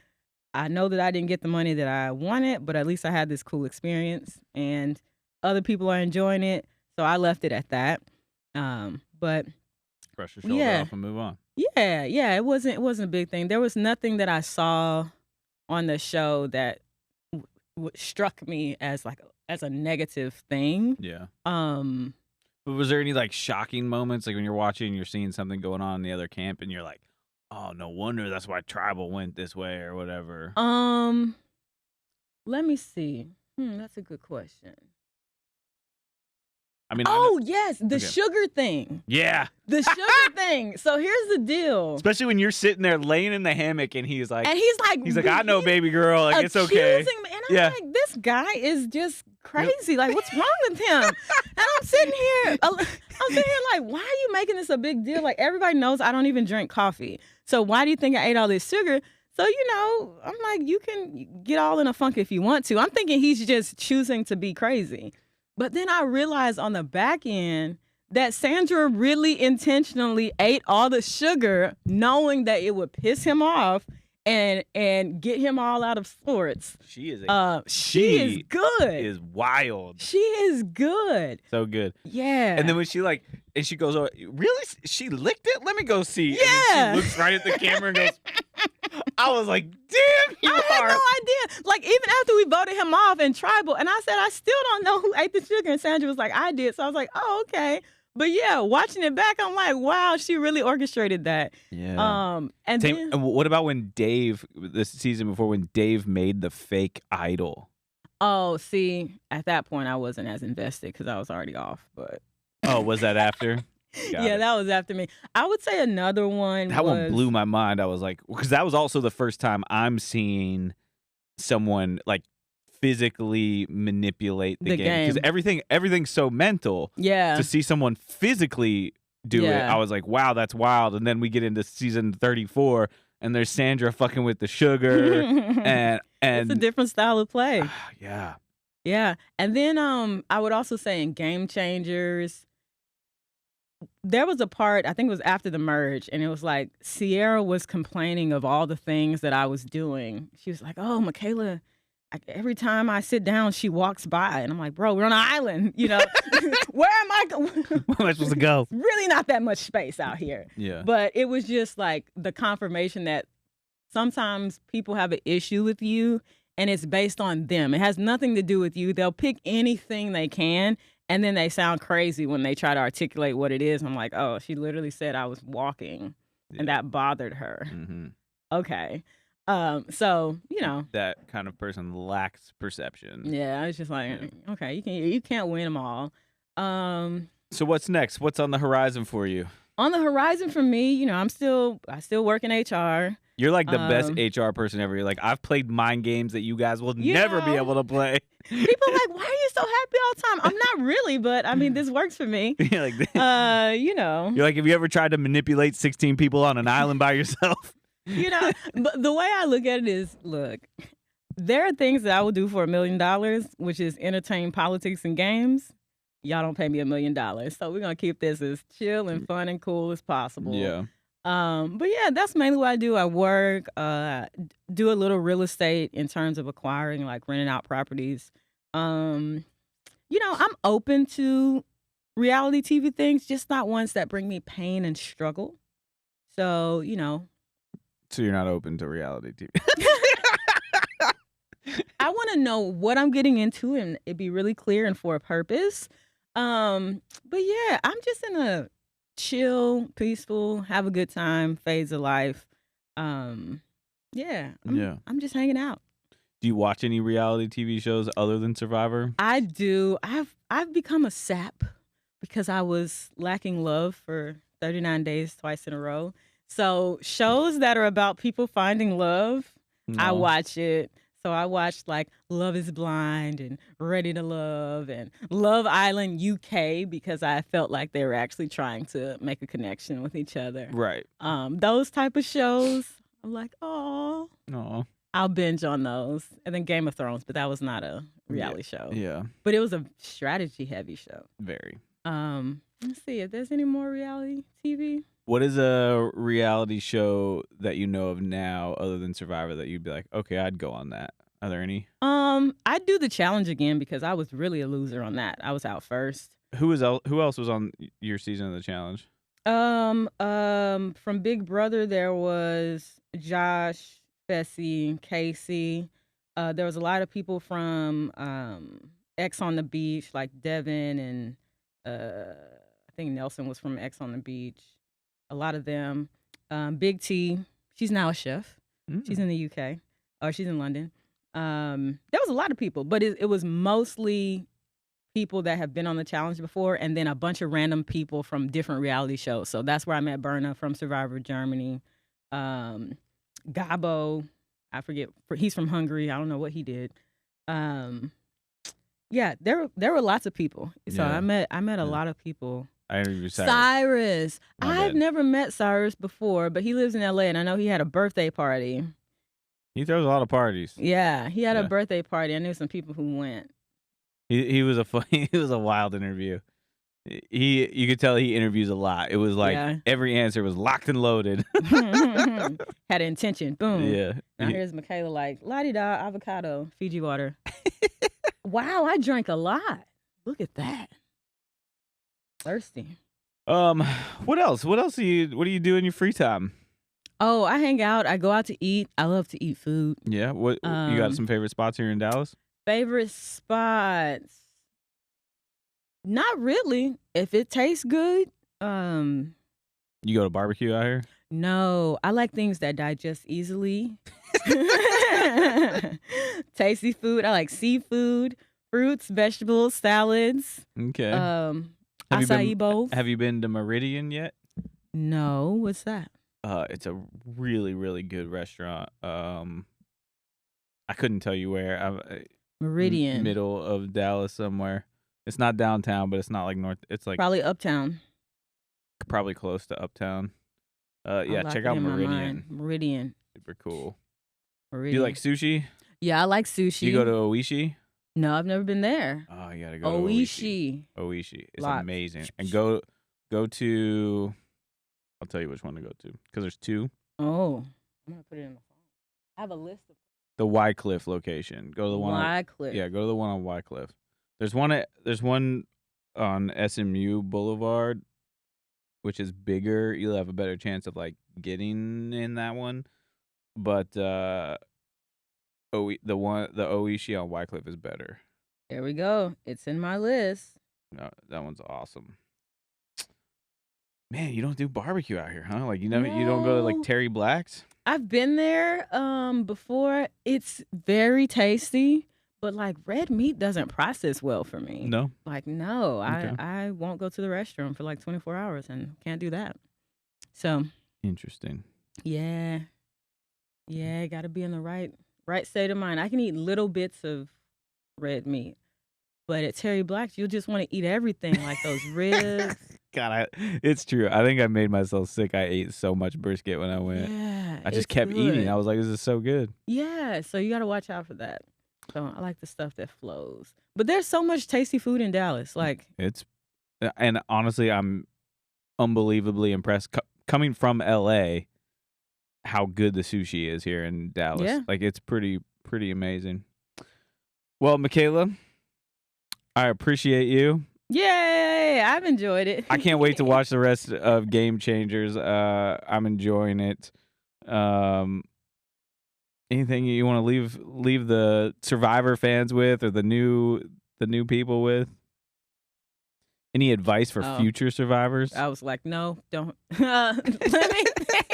I know that I didn't get the money that I wanted, but at least I had this cool experience and other people are enjoying it. So I left it at that. But brush your shoulder off and move on. Yeah. It wasn't a big thing. There was nothing that I saw on the show that struck me as a negative thing. Yeah. But was there any like shocking moments, like when you're watching, you're seeing something going on in the other camp, and you're like, "Oh, no wonder that's why tribal went this way or whatever." Let me see. That's a good question. I mean, yes, the sugar thing. Yeah. The sugar thing. So here's the deal. Especially when you're sitting there laying in the hammock and he's like, I know, baby girl, like it's okay. And I'm like, this guy is just crazy. Like, what's wrong with him? And I'm sitting here like, why are you making this a big deal? Like, everybody knows I don't even drink coffee. So why do you think I ate all this sugar? So, I'm like, you can get all in a funk if you want to. I'm thinking he's just choosing to be crazy. But then I realized on the back end that Sandra really intentionally ate all the sugar knowing that it would piss him off and get him all out of sorts. She is good. Is wild. She is good. So good. Yeah. And then when she goes, "Oh, really? She licked it? Let me go see." Yeah. And she looks right at the camera and goes, I was like, damn, I had no idea. Like, even after we voted him off in tribal, and I said, I still don't know who ate the sugar. And Sandra was like, I did. So I was like, oh, okay. But yeah, watching it back, I'm like, wow, she really orchestrated that. Yeah. And what about when Dave, this season before, when Dave made the fake idol? Oh, see, at that point, I wasn't as invested because I was already off. But oh, was that after? That was after me. I would say another one. That one blew my mind. I was like, because that was also the first time I'm seeing someone like physically manipulate the game. Because everything's so mental. Yeah. To see someone physically do it, I was like, wow, that's wild. And then we get into season 34, and there's Sandra fucking with the sugar, and it's a different style of play. Yeah. Yeah. And then I would also say in Game Changers, there was a part, I think it was after the merge, and it was like Cirie was complaining of all the things that I was doing. She was like, oh, Michaela, every time I sit down, she walks by, and I'm like, bro, we're on an island, you know. Where am I going? Where am I supposed to go? Really not that much space out here. Yeah. But it was just like the confirmation that sometimes people have an issue with you, and it's based on them. It has nothing to do with you. They'll pick anything they can, and then they sound crazy when they try to articulate what it is. I'm like, oh, she literally said I was walking, and that bothered her. Mm-hmm. Okay. So, you know. That kind of person lacks perception. Yeah, I was just like, okay, you can't win them all. So what's next? What's on the horizon for you? On the horizon for me, you know, I still work in HR. You're like the best HR person ever. You're like, I've played mind games that you guys will never be able to play. People are like, why are you so happy all the time? I'm not really, but I mean, this works for me. You're like, you know. You're like, have you ever tried to manipulate 16 people on an island by yourself? You know, but the way I look at it is, look, there are things that I will do for $1 million, which is entertain, politics, and games. Y'all don't pay me $1 million. So we're going to keep this as chill and fun and cool as possible. Yeah. But yeah, that's mainly what I do. I work, do a little real estate in terms of acquiring, like renting out properties. You know, I'm open to reality TV things, just not ones that bring me pain and struggle. So, you know. So you're not open to reality TV? I want to know what I'm getting into and it be really clear and for a purpose. But yeah, I'm just in a chill, peaceful, have a good time phase of life. I'm just hanging out. Do you watch any reality TV shows other than Survivor? I do. I've become a sap because I was lacking love for 39 days twice in a row. So shows that are about people finding love, I watch it. So I watched like Love is Blind and Ready to Love and Love Island UK because I felt like they were actually trying to make a connection with each other. Right. Those type of shows, I'm like, oh. I'll binge on those. And then Game of Thrones, but that was not a reality show. Yeah. But it was a strategy heavy show. Very. Let's see if there's any more reality TV. What is a reality show that you know of now other than Survivor that you'd be like, okay, I'd go on that? Are there any? I'd do the challenge again because I was really a loser on that. I was out first. Who else was on your season of the challenge? From Big Brother there was Josh, Fessy, Casey. There was a lot of people from X on the Beach, like Devin and I think Nelson was from X on the Beach. A lot of them. Big T, she's now a chef. She's in the UK. Or she's in London. There was a lot of people, but it was mostly people that have been on the challenge before and then a bunch of random people from different reality shows. So that's where I met Berna from Survivor Germany. Gabo, I forget, he's from Hungary. I don't know what he did. Yeah, there were lots of people. So I met a lot of people. I interviewed Cyrus. I've never met Cyrus before, but he lives in LA and I know he had a birthday party. He throws a lot of parties. Yeah, he had a birthday party. I knew some people who went. He was he was a wild interview. You could tell he interviews a lot. It was like every answer was locked and loaded. Had intention. Boom. Yeah. Now here's Michaela like, la-di-da, avocado, Fiji water. Wow, I drank a lot. Look at that. Thirsty. What else? What do you do in your free time? Oh, I hang out. I go out to eat. I love to eat food. Yeah. What you got some favorite spots here in Dallas? Favorite spots? Not really. If it tastes good, you go to barbecue out here? No, I like things that digest easily. Tasty food. I like seafood, fruits, vegetables, salads. Okay. Acai bowls. Have you been to Meridian yet? No. What's that? It's a really, really good restaurant. I couldn't tell you where. Meridian. Middle of Dallas somewhere. It's not downtown, but it's not like north. It's like probably uptown. Probably close to uptown. Yeah, check out Meridian. Meridian. Super cool. Meridian. Do you like sushi? Yeah, I like sushi. You go to Oishi? No, I've never been there. Oh, you gotta go to Oishi. Oishi. It's amazing. And go to. I'll tell you which one to go to because there's two. Oh, I'm gonna put it in my phone. I have a list of The Wycliffe location. Go to the one. Wycliffe. Yeah, go to the one on Wycliffe. There's one on SMU Boulevard, which is bigger. You'll have a better chance of like getting in that one. But the Oishi on Wycliffe is better. There we go. It's in my list. No, that one's awesome. Man, you don't do barbecue out here, huh? Like you don't go to like No. Terry Black's? I've been there before. It's very tasty, but like red meat doesn't process well for me. No. Like no, Okay. I won't go to the restaurant for like 24 hours and can't do that. So Interesting. yeah, got to be in the right state of mind. I can eat little bits of red meat, but at Terry Black's, you'll just want to eat everything, like those ribs. God, it's true. I think I made myself sick. I ate so much brisket when I went. Yeah, I just it's kept eating. good. I was like, this is so good. Yeah, so you got to watch out for that. So I like the stuff that flows. But there's so much tasty food in Dallas. Like, And honestly, I'm unbelievably impressed coming from LA how good the sushi is here in Dallas. Yeah. Like it's pretty amazing. Well, Michaela, I appreciate you. yay, I've enjoyed it. I can't wait to watch the rest of Game Changers. I'm enjoying it. Anything you want to leave the Survivor fans with, or the new people with? Any advice for future survivors? I was like, no, don't. Let me think.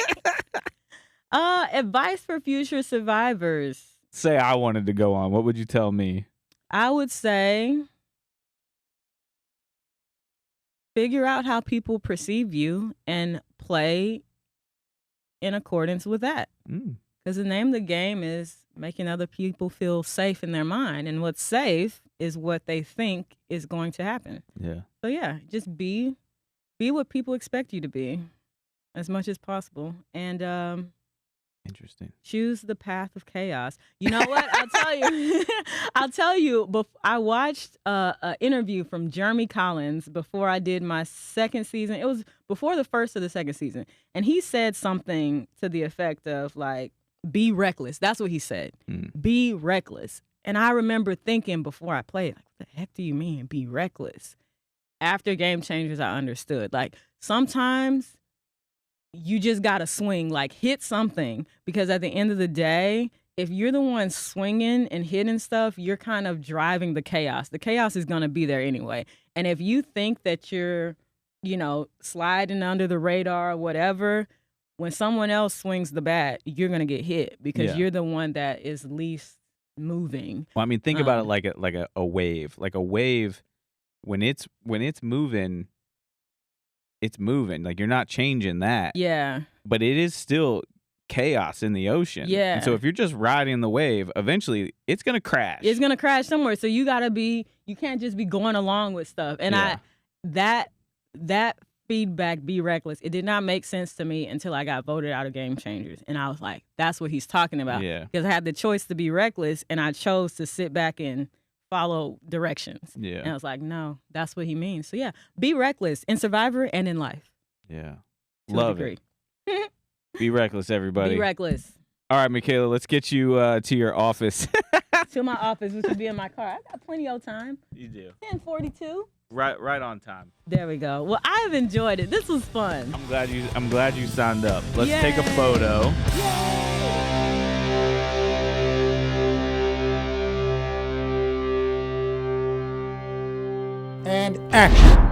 Advice for future survivors. Say I wanted to go on. What would you tell me? I would say figure out how people perceive you and play in accordance with that. Because the name of the game is making other people feel safe in their mind. And what's safe is what they think is going to happen. Yeah. So yeah, just be what people expect you to be as much as possible. And interesting. Choose the path of chaos. You know what? I'll tell you, I watched an interview from Jeremy Collins before I did my second season. It was before the first of the second season. And he said something to the effect of like, be reckless. That's what he said. Be reckless. And I remember thinking before I played, like, what the heck do you mean, be reckless? After Game Changers, I understood. Like, sometimes you just got to swing, like hit something, because at the end of the day, if you're the one swinging and hitting stuff, you're kind of driving the chaos. The chaos is going to be there anyway. And if you think that you're, sliding under the radar or whatever, when someone else swings the bat, you're going to get hit because you're the one that is least moving. Well, I mean, think about it like a wave. Like a wave, when it's moving, it's moving. Like you're not changing that. Yeah. But it is still chaos in the ocean. Yeah. And so if you're just riding the wave, eventually it's gonna crash. It's gonna crash somewhere. So you can't just be going along with stuff. And that feedback, be reckless, it did not make sense to me until I got voted out of Game Changers. And I was like, that's what he's talking about. Yeah. Because I had the choice to be reckless and I chose to sit back and follow directions. Yeah. And I was like, no, that's what he means. So yeah, be reckless in Survivor and in life. Yeah. Love it. Be reckless, everybody. Be reckless. All right, Michaela, let's get you to your office. To my office, which would be in my car. I got plenty of time. You do. 10:42. Right on time. There we go. Well, I've enjoyed it. This was fun. I'm glad you signed up. Let's take a photo. And action.